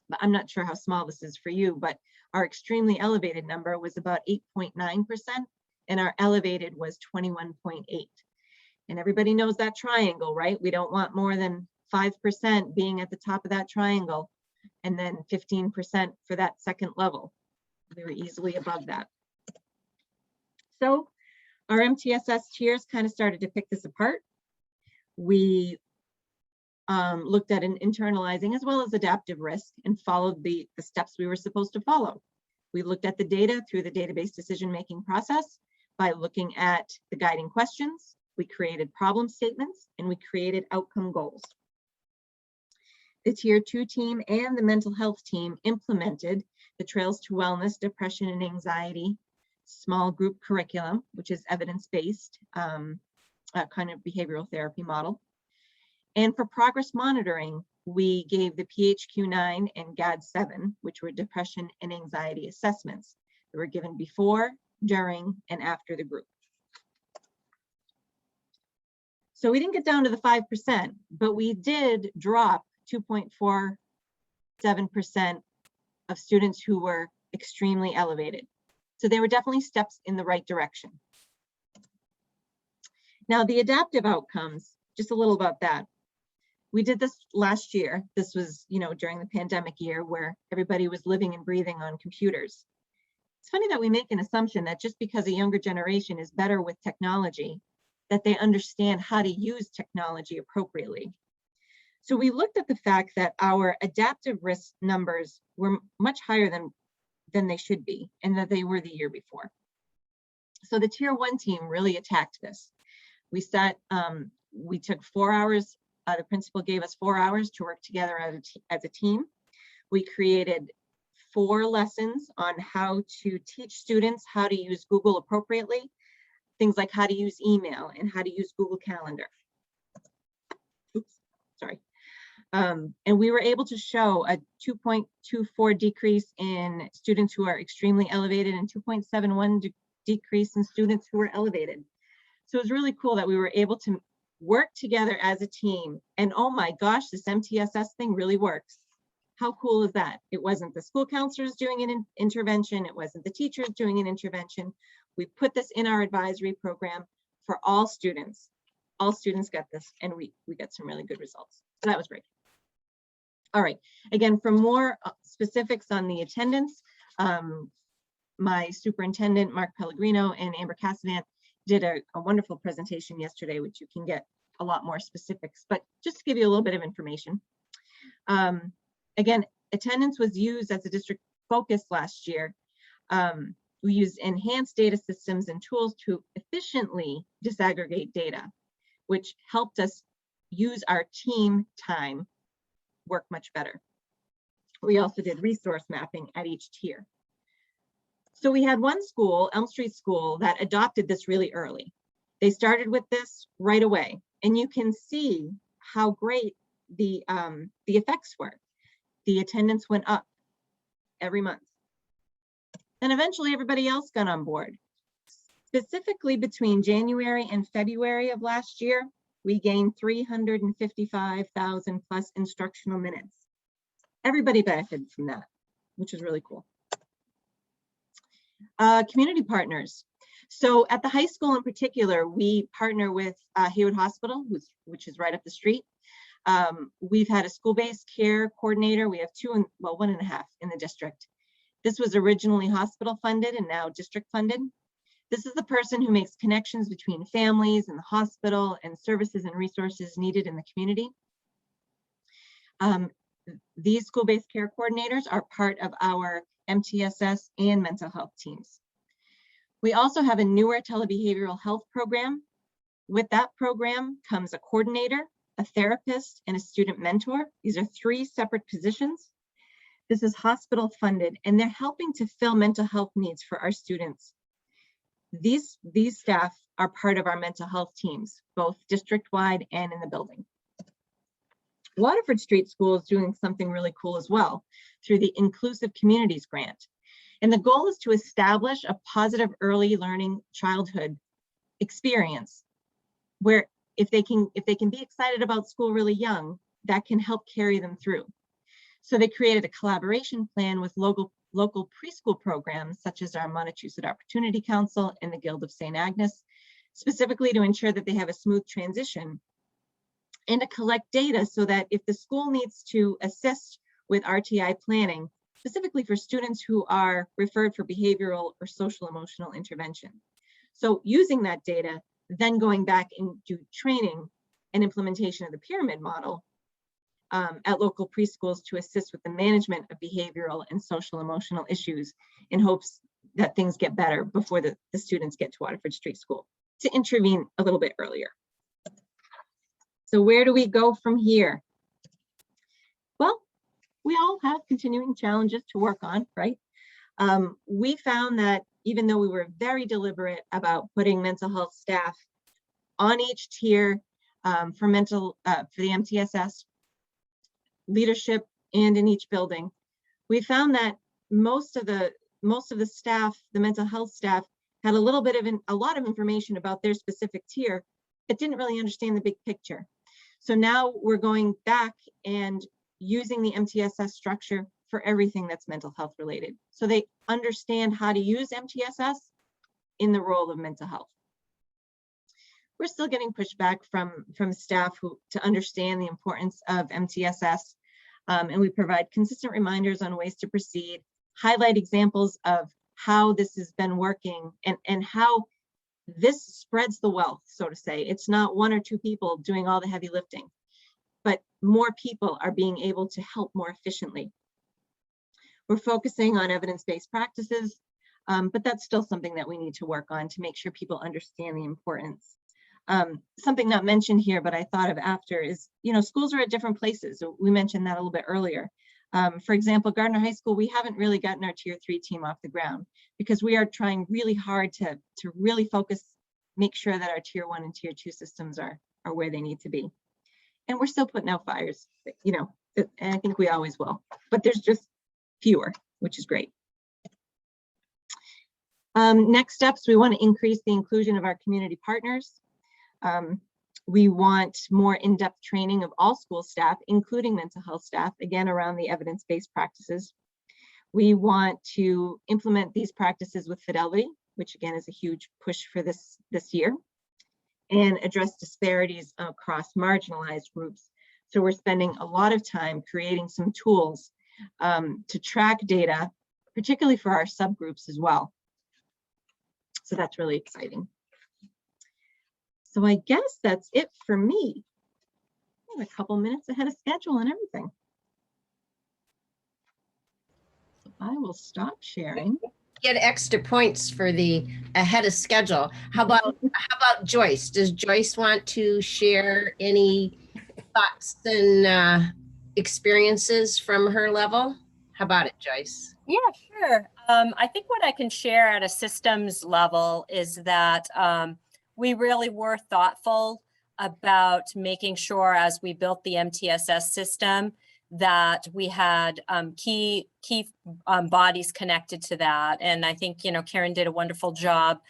But I'm not sure how small this is for you, but our extremely elevated number was about 8.9%, and our elevated was 21.8%. And everybody knows that triangle, right? We don't want more than 5% being at the top of that triangle, and then 15% for that second level. We were easily above that. So our MTSS tiers kind of started to pick this apart. We looked at an internalizing as well as adaptive risk and followed the steps we were supposed to follow. We looked at the data through the database decision-making process by looking at the guiding questions. We created problem statements and we created outcome goals. The Tier 2 team and the mental health team implemented the Trails to Wellness, Depression and Anxiety small group curriculum, which is evidence-based kind of behavioral therapy model. And for progress monitoring, we gave the PHQ-9 and GAD-7, which were depression and anxiety assessments that were given before, during, and after the group. So we didn't get down to the 5%, but we did drop 2.47% of students who were extremely elevated. So they were definitely steps in the right direction. Now the adaptive outcomes, just a little about that. We did this last year. This was, during the pandemic year where everybody was living and breathing on computers. It's funny that we make an assumption that just because a younger generation is better with technology, that they understand how to use technology appropriately. So we looked at the fact that our adaptive risk numbers were much higher than they should be, and that they were the year before. So the tier 1 team really attacked this. We took 4 hours. The principal gave us 4 hours to work together as a team. We created 4 lessons on how to teach students how to use Google appropriately. Things like how to use email and how to use Google Calendar. Oops, sorry. And we were able to show a 2.24 decrease in students who are extremely elevated and 2.71 decrease in students who are elevated. So it was really cool that we were able to work together as a team. And oh my gosh, this MTSS thing really works. How cool is that? It wasn't the school counselors doing an intervention. It wasn't the teachers doing an intervention. We put this in our advisory program for all students. All students got this, and we got some really good results. So that was great. All right, again, for more specifics on the attendance, my superintendent, Mark Pellegrino, and Amber Cassavant did a wonderful presentation yesterday, which you can get a lot more specifics, but just to give you a little bit of information. Again, attendance was used as a district focus last year. We used enhanced data systems and tools to efficiently disaggregate data, which helped us use our team time work much better. We also did resource mapping at each tier. So we had one school, Elm Street School, that adopted this really early. They started with this right away, and you can see how great the effects were. The attendance went up every month. Then eventually everybody else got on board. Specifically between January and February of last year, we gained 355,000 plus instructional minutes. Everybody benefited from that, which is really cool. Community partners. So at the high school in particular, we partner with Hayward Hospital, which is right up the street. We've had a school-based care coordinator. We have 1.5 in the district. This was originally hospital funded and now district funded. This is the person who makes connections between families and the hospital and services and resources needed in the community. These school-based care coordinators are part of our MTSS and mental health teams. We also have a newer telebehavioral health program. With that program comes a coordinator, a therapist, and a student mentor. These are 3 separate positions. This is hospital funded, and they're helping to fill mental health needs for our students. These staff are part of our mental health teams, both district-wide and in the building. Waterford Street School is doing something really cool as well through the Inclusive Communities Grant. And the goal is to establish a positive early learning childhood experience where if they can be excited about school really young, that can help carry them through. So they created a collaboration plan with local preschool programs such as our Montezut Opportunity Council and the Guild of St. Agnes, specifically to ensure that they have a smooth transition and to collect data so that if the school needs to assist with RTI planning, specifically for students who are referred for behavioral or social emotional intervention. So using that data, then going back and do training and implementation of the pyramid model at local preschools to assist with the management of behavioral and social emotional issues in hopes that things get better before the students get to Waterford Street School, to intervene a little bit earlier. So where do we go from here? Well, we all have continuing challenges to work on, right? We found that even though we were very deliberate about putting mental health staff on each tier for the MTSS leadership and in each building, we found that most of the staff, the mental health staff, had a lot of information about their specific tier, but didn't really understand the big picture. So now we're going back and using the MTSS structure for everything that's mental health related. So they understand how to use MTSS in the role of mental health. We're still getting pushback from staff to understand the importance of MTSS, and we provide consistent reminders on ways to proceed, highlight examples of how this has been working and how this spreads the wealth, so to say. It's not one or two people doing all the heavy lifting, but more people are being able to help more efficiently. We're focusing on evidence-based practices, but that's still something that we need to work on to make sure people understand the importance. Something not mentioned here, but I thought of after is, schools are at different places. We mentioned that a little bit earlier. For example, Gardner High School, we haven't really gotten our Tier 3 team off the ground because we are trying really hard to really focus, make sure that our Tier 1 and Tier 2 systems are where they need to be. And we're still putting out fires, and I think we always will, but there's just fewer, which is great. Next steps, we want to increase the inclusion of our community partners. We want more in-depth training of all school staff, including mental health staff, again, around the evidence-based practices. We want to implement these practices with Fidelity, which again is a huge push for this year, and address disparities across marginalized groups. So we're spending a lot of time creating some tools to track data, particularly for our subgroups as well. So that's really exciting. So I guess that's it for me. I'm a couple minutes ahead of schedule and everything. So I will stop sharing. Get extra points for the ahead of schedule. How about Joyce? Does Joyce want to share any thoughts and experiences from her level? How about it, Joyce? Yeah, sure. I think what I can share at a systems level is that we really were thoughtful about making sure as we built the MTSS system that we had key bodies connected to that. And I think, Karen did a wonderful job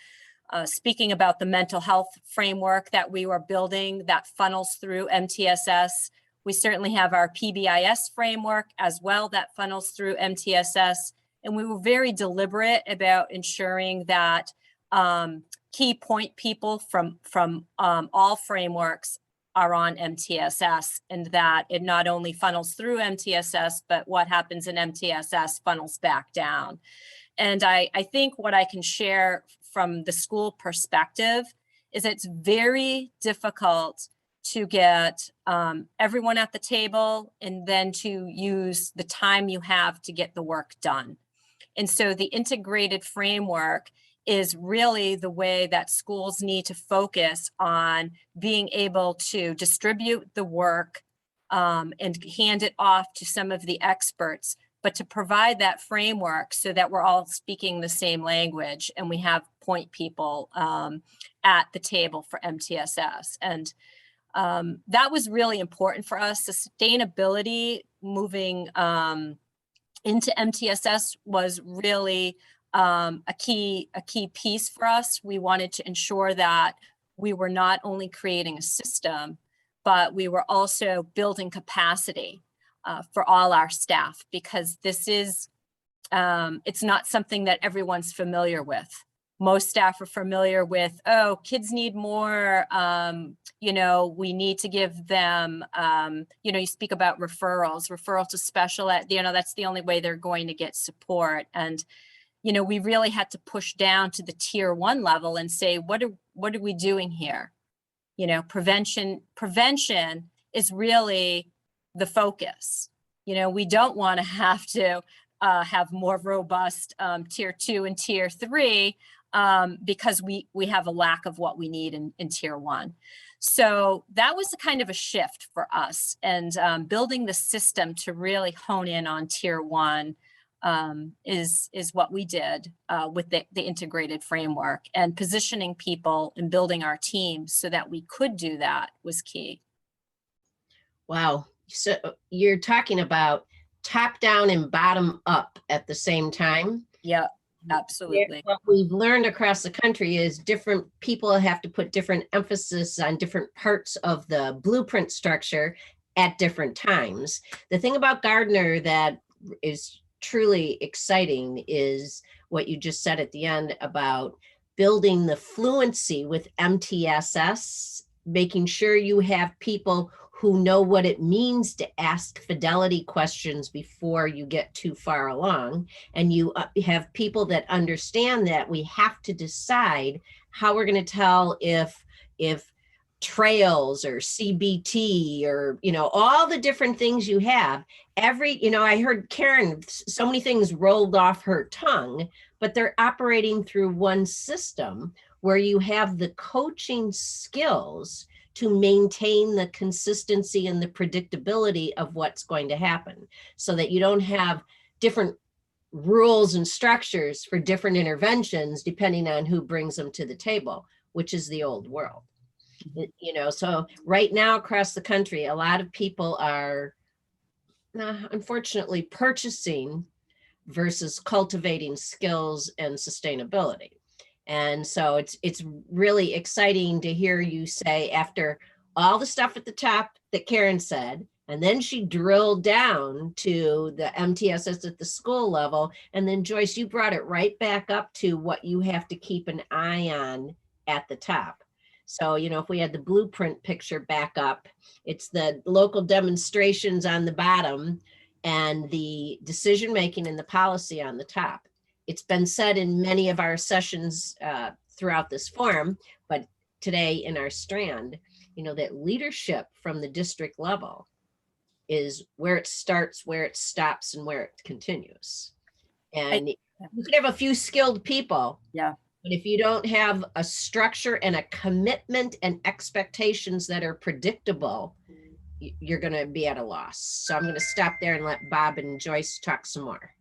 speaking about the mental health framework that we were building that funnels through MTSS. We certainly have our PBIS framework as well that funnels through MTSS. And we were very deliberate about ensuring that key point people from all frameworks are on MTSS, and that it not only funnels through MTSS, but what happens in MTSS funnels back down. And I think what I can share from the school perspective is it's very difficult to get everyone at the table and then to use the time you have to get the work done. And so the integrated framework is really the way that schools need to focus on being able to distribute the work and hand it off to some of the experts, but to provide that framework so that we're all speaking the same language and we have point people at the table for MTSS. And that was really important for us. Sustainability moving into MTSS was really a key piece for us. We wanted to ensure that we were not only creating a system, but we were also building capacity for all our staff, because this is, it's not something that everyone's familiar with. Most staff are familiar with, oh, kids need more, we need to give them, you speak about referral to special ed, that's the only way they're going to get support. And we really had to push down to the Tier 1 level and say, what are we doing here? Prevention is really the focus. We don't want to have more robust Tier 2 and Tier 3 because we have a lack of what we need in Tier 1. So that was a kind of a shift for us, and building the system to really hone in on Tier 1 is what we did with the integrated framework, and positioning people and building our teams so that we could do that was key. Wow. So you're talking about top down and bottom up at the same time. Yeah, absolutely. What we've learned across the country is different people have to put different emphasis on different parts of the blueprint structure at different times. The thing about Gardner that is truly exciting is what you just said at the end about building the fluency with MTSS, making sure you have people who know what it means to ask fidelity questions before you get too far along. And you have people that understand that we have to decide how we're going to tell if trails or CBT or, all the different things you have. I heard Karen, so many things rolled off her tongue, but they're operating through one system where you have the coaching skills to maintain the consistency and the predictability of what's going to happen, so that you don't have different rules and structures for different interventions depending on who brings them to the table, which is the old world. So right now across the country, a lot of people are unfortunately purchasing versus cultivating skills and sustainability. And so it's really exciting to hear you say, after all the stuff at the top that Karen said, and then she drilled down to the MTSS at the school level. And then Joyce, you brought it right back up to what you have to keep an eye on at the top. So, if we had the blueprint picture back up, it's the local demonstrations on the bottom and the decision-making and the policy on the top. It's been said in many of our sessions throughout this forum, but today in our strand, that leadership from the district level is where it starts, where it stops, and where it continues. And you could have a few skilled people. Yeah. But if you don't have a structure and a commitment and expectations that are predictable, you're going to be at a loss. So I'm going to stop there and let Bob and Joyce talk some more.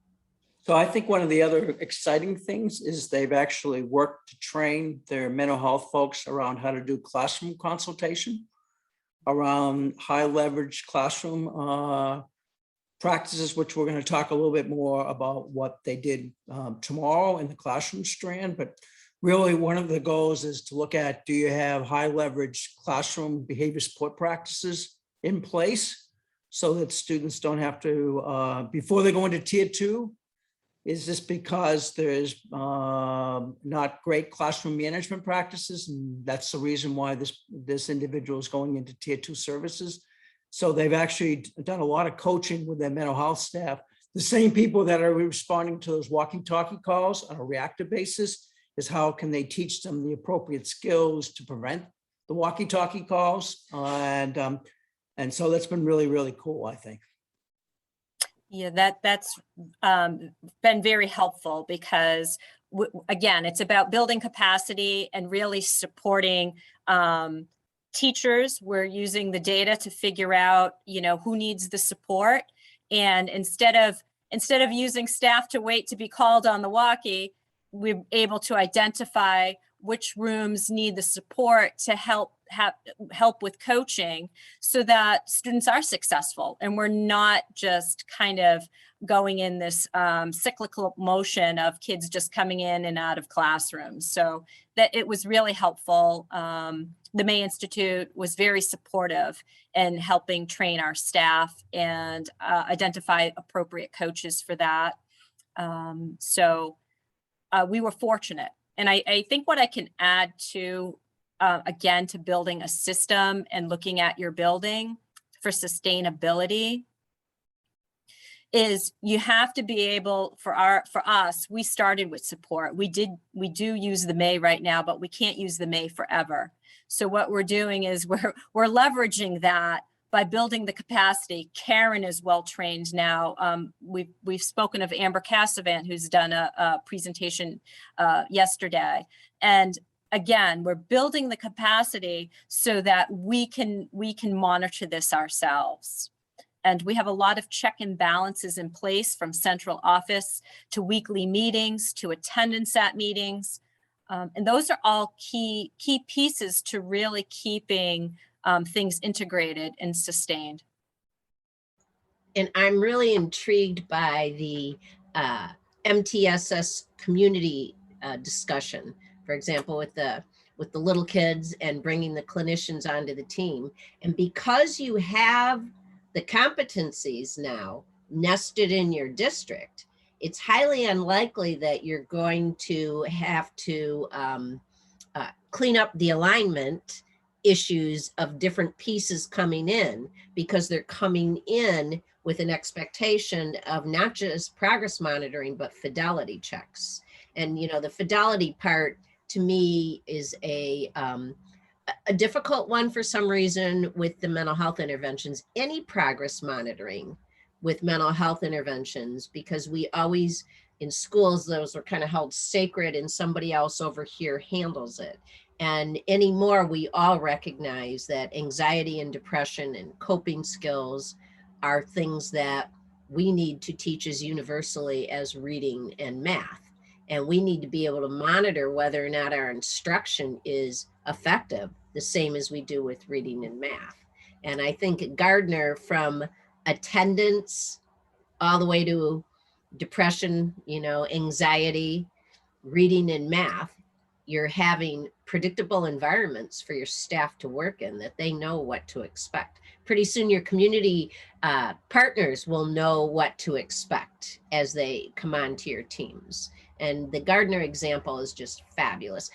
So I think one of the other exciting things is they've actually worked to train their mental health folks around how to do classroom consultation, around high leverage classroom practices, which we're going to talk a little bit more about what they did tomorrow in the classroom strand. But really one of the goals is to look at, do you have high leverage classroom behavior support practices in place so that students don't have to, before they go into tier 2, is this because there's not great classroom management practices? And that's the reason why this individual is going into tier 2 services. So they've actually done a lot of coaching with their mental health staff. The same people that are responding to those walkie-talkie calls on a reactive basis is how can they teach them the appropriate skills to prevent the walkie-talkie calls. And so that's been really, really cool, I think. Yeah, that's been very helpful because, again, it's about building capacity and really supporting teachers. We're using the data to figure out, who needs the support. And instead of using staff to wait to be called on the walkie, we're able to identify which rooms need the support to help with coaching so that students are successful and we're not just kind of going in this cyclical motion of kids just coming in and out of classrooms. So that it was really helpful. The May Institute was very supportive in helping train our staff and identify appropriate coaches for that. So we were fortunate. And I think what I can add to, again, to building a system and looking at your building for sustainability is you have to be able, for us, we started with support. We do use the May right now, but we can't use the May forever. So what we're doing is we're leveraging that by building the capacity. Karen is well trained now. We've spoken of Amber Cassavant, who's done a presentation yesterday. And again, we're building the capacity so that we can monitor this ourselves. And we have a lot of check and balances in place, from central office to weekly meetings to attendance at meetings. And those are all key pieces to really keeping things integrated and sustained. And I'm really intrigued by the MTSS community discussion, for example, with the little kids and bringing the clinicians onto the team. And because you have the competencies now nested in your district, it's highly unlikely that you're going to have to clean up the alignment issues of different pieces coming in, because they're coming in with an expectation of not just progress monitoring, but fidelity checks. And, you know, the fidelity part to me is a difficult one for some reason with the mental health interventions, any progress monitoring with mental health interventions, because we always, in schools, those are kind of held sacred and somebody else over here handles it. And anymore, we all recognize that anxiety and depression and coping skills are things that we need to teach as universally as reading and math. And we need to be able to monitor whether or not our instruction is effective, the same as we do with reading and math. And I think at Gardner, from attendance all the way to depression, you know, anxiety, reading and math, you're having predictable environments for your staff to work in, that they know what to expect. Pretty soon your community partners will know what to expect as they come onto your teams. And the Gardner example is just fabulous.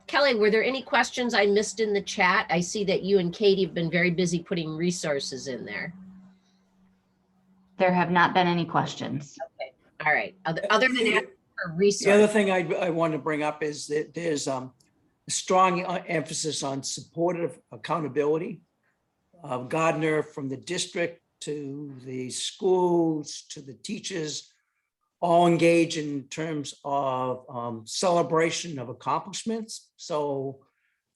Kelly, were there any questions I missed in the chat? I see that you and Katie have been very busy putting resources in there. There have not been any questions. Okay, all right. Other than that, The other thing I want to bring up is that there's a strong emphasis on supportive accountability. Gardner, from the district to the schools to the teachers, all engage in terms of celebration of accomplishments. So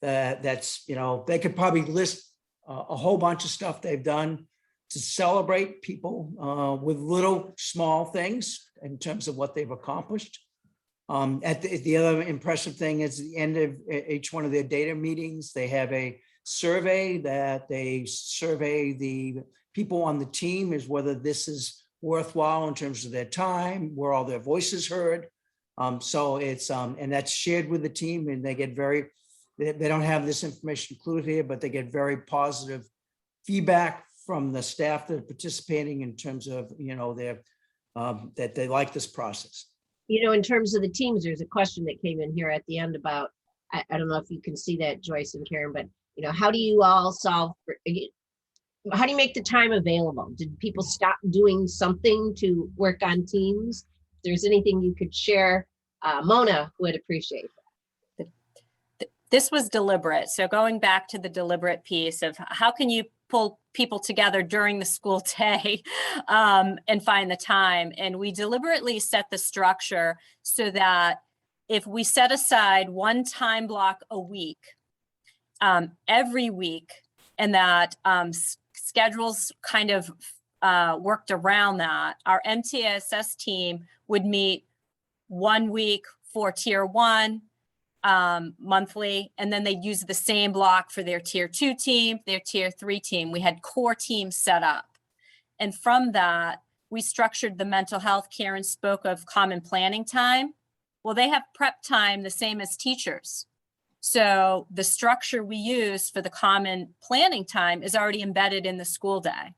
that's, you know, they could probably list a whole bunch of stuff they've done to celebrate people with little small things in terms of what they've accomplished. The other impressive thing is at the end of each one of their data meetings, they have a survey that they survey the people on the team as whether this is worthwhile in terms of their time, were all their voices heard. So it's, and that's shared with the team, and they get they don't have this information included here, but they get very positive feedback from the staff that are participating in terms of, you know, that they like this process. You know, in terms of the teams, there's a question that came in here at the end about, I don't know if you can see that, Joyce and Karen, but, you know, how do you all solve, how do you make the time available? Did people stop doing something to work on teams? If there's anything you could share, Mona would appreciate that. This was deliberate. So going back to the deliberate piece of how can you pull people together during the school day and find the time. And we deliberately set the structure so that if we set aside one time block a week, every week, and that schedules kind of worked around that, our MTSS team would meet 1 week for tier 1, monthly, and then they'd use the same block for their tier 2 team, their tier 3 team. We had core teams set up. And from that, we structured the mental health. Karen spoke of common planning time. Well, they have prep time the same as teachers. So the structure we use for the common planning time is already embedded in the school day.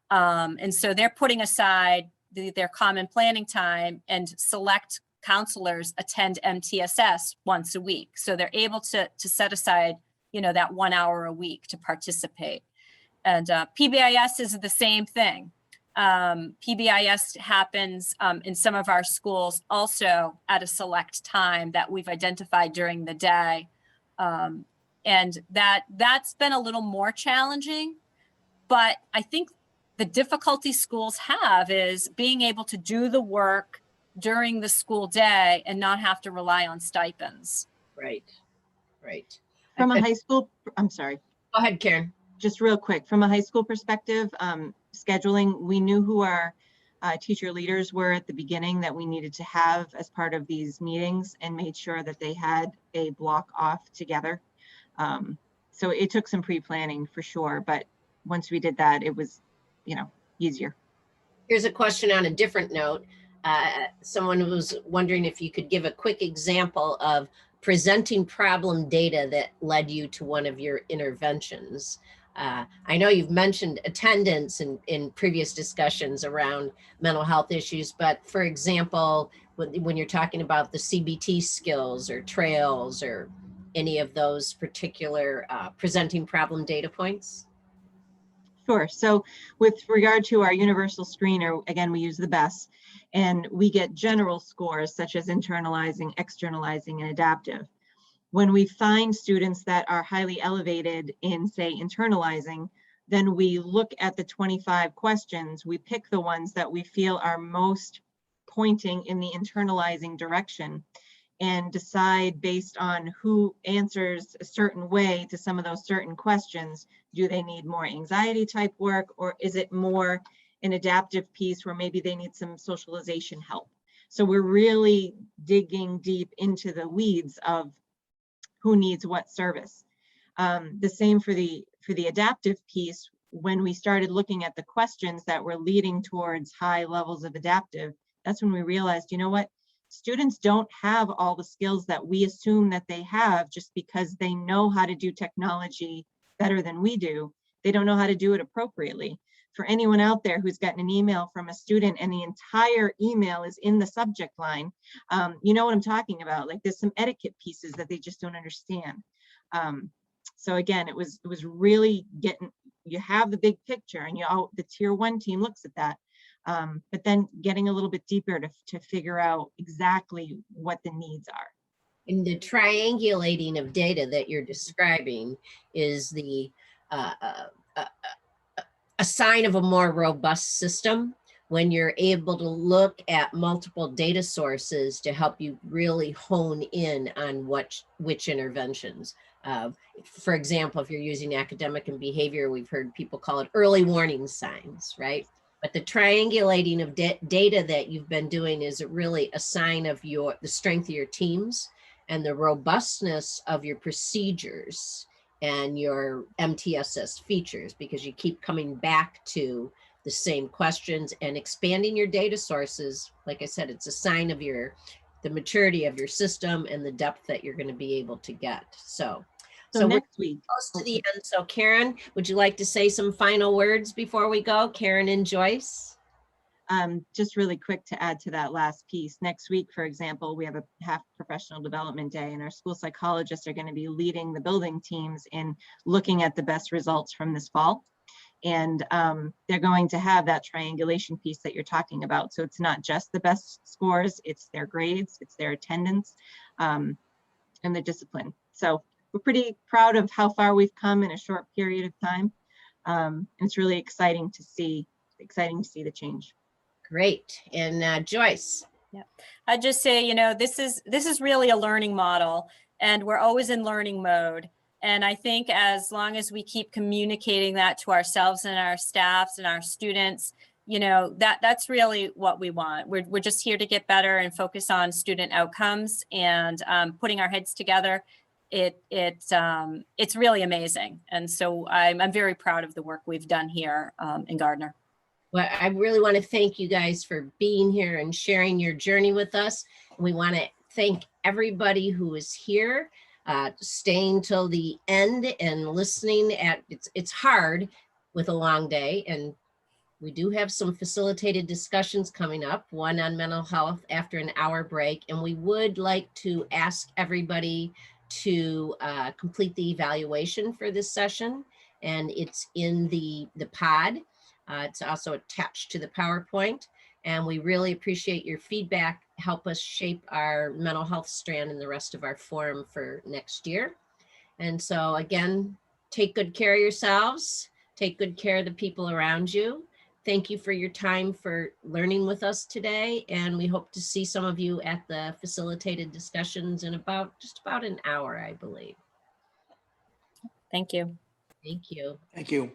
And so they're putting aside their common planning time, and select counselors attend MTSS once a week. So they're able to set aside, you know, that 1 hour a week to participate. And PBIS is the same thing. PBIS happens in some of our schools also at a select time that we've identified during the day. And that's been a little more challenging, but I think the difficulty schools have is being able to do the work during the school day and not have to rely on stipends. Right, right. From a high school, I'm sorry. Go ahead, Karen. Just real quick, from a high school perspective, scheduling, we knew who our teacher leaders were at the beginning that we needed to have as part of these meetings, and made sure that they had a block off together. So it took some pre-planning for sure, but once we did that, it was, you know, easier. Here's a question on a different note. Someone was wondering if you could give a quick example of presenting problem data that led you to one of your interventions. I know you've mentioned attendance in previous discussions around mental health issues, but for example, when you're talking about the CBT skills or trails or any of those particular presenting problem data points? Sure. So with regard to our universal screener, again, we use the BESS, and we get general scores such as internalizing, externalizing, and adaptive. When we find students that are highly elevated in, say, internalizing, then we look at the 25 questions, we pick the ones that we feel are most pointing in the internalizing direction, and decide based on who answers a certain way to some of those certain questions. Do they need more anxiety type work, or is it more an adaptive piece where maybe they need some socialization help? So we're really digging deep into the weeds of who needs what service. The same for the adaptive piece. When we started looking at the questions that were leading towards high levels of adaptive, that's when we realized, you know what? Students don't have all the skills that we assume that they have just because they know how to do technology better than we do. They don't know how to do it appropriately. For anyone out there who's gotten an email from a student and the entire email is in the subject line, you know what I'm talking about. Like, there's some etiquette pieces that they just don't understand. So again, it was really getting, you have the big picture and the tier 1 team looks at that. But then getting a little bit deeper to figure out exactly what the needs are. And the triangulating of data that you're describing is the a sign of a more robust system when you're able to look at multiple data sources to help you really hone in on which interventions. For example, if you're using academic and behavior, we've heard people call it early warning signs, right? But the triangulating of data that you've been doing is really a sign of the strength of your teams and the robustness of your procedures and your MTSS features, because you keep coming back to the same questions and expanding your data sources. Like I said, it's a sign of the maturity of your system and the depth that you're going to be able to get. So next week, close to the end. So Karen, would you like to say some final words before we go? Karen and Joyce? Just really quick to add to that last piece. Next week, for example, we have a half professional development day, and our school psychologists are going to be leading the building teams in looking at the best results from this fall. And they're going to have that triangulation piece that you're talking about. So it's not just the best scores, it's their grades, it's their attendance, and the discipline. So we're pretty proud of how far we've come in a short period of time. And it's really exciting to see the change. Great. And Joyce? Yeah, I'd just say, this is really a learning model, and we're always in learning mode. And I think as long as we keep communicating that to ourselves and our staffs and our students, that's really what we want. We're just here to get better and focus on student outcomes and putting our heads together. It's really amazing. And so I'm very proud of the work we've done here in Gardner. Well, I really want to thank you guys for being here and sharing your journey with us. We want to thank everybody who is here, staying till the end and listening. It's hard with a long day, and we do have some facilitated discussions coming up, one on mental health after an hour break, and we would like to ask everybody to complete the evaluation for this session, and it's in the pod. It's also attached to the PowerPoint, and we really appreciate your feedback. Help us shape our mental health strand and the rest of our forum for next year. And so again, take good care of yourselves, take good care of the people around you. Thank you for your time for learning with us today, and we hope to see some of you at the facilitated discussions in just about an hour, I believe. Thank you. Thank you. Thank you.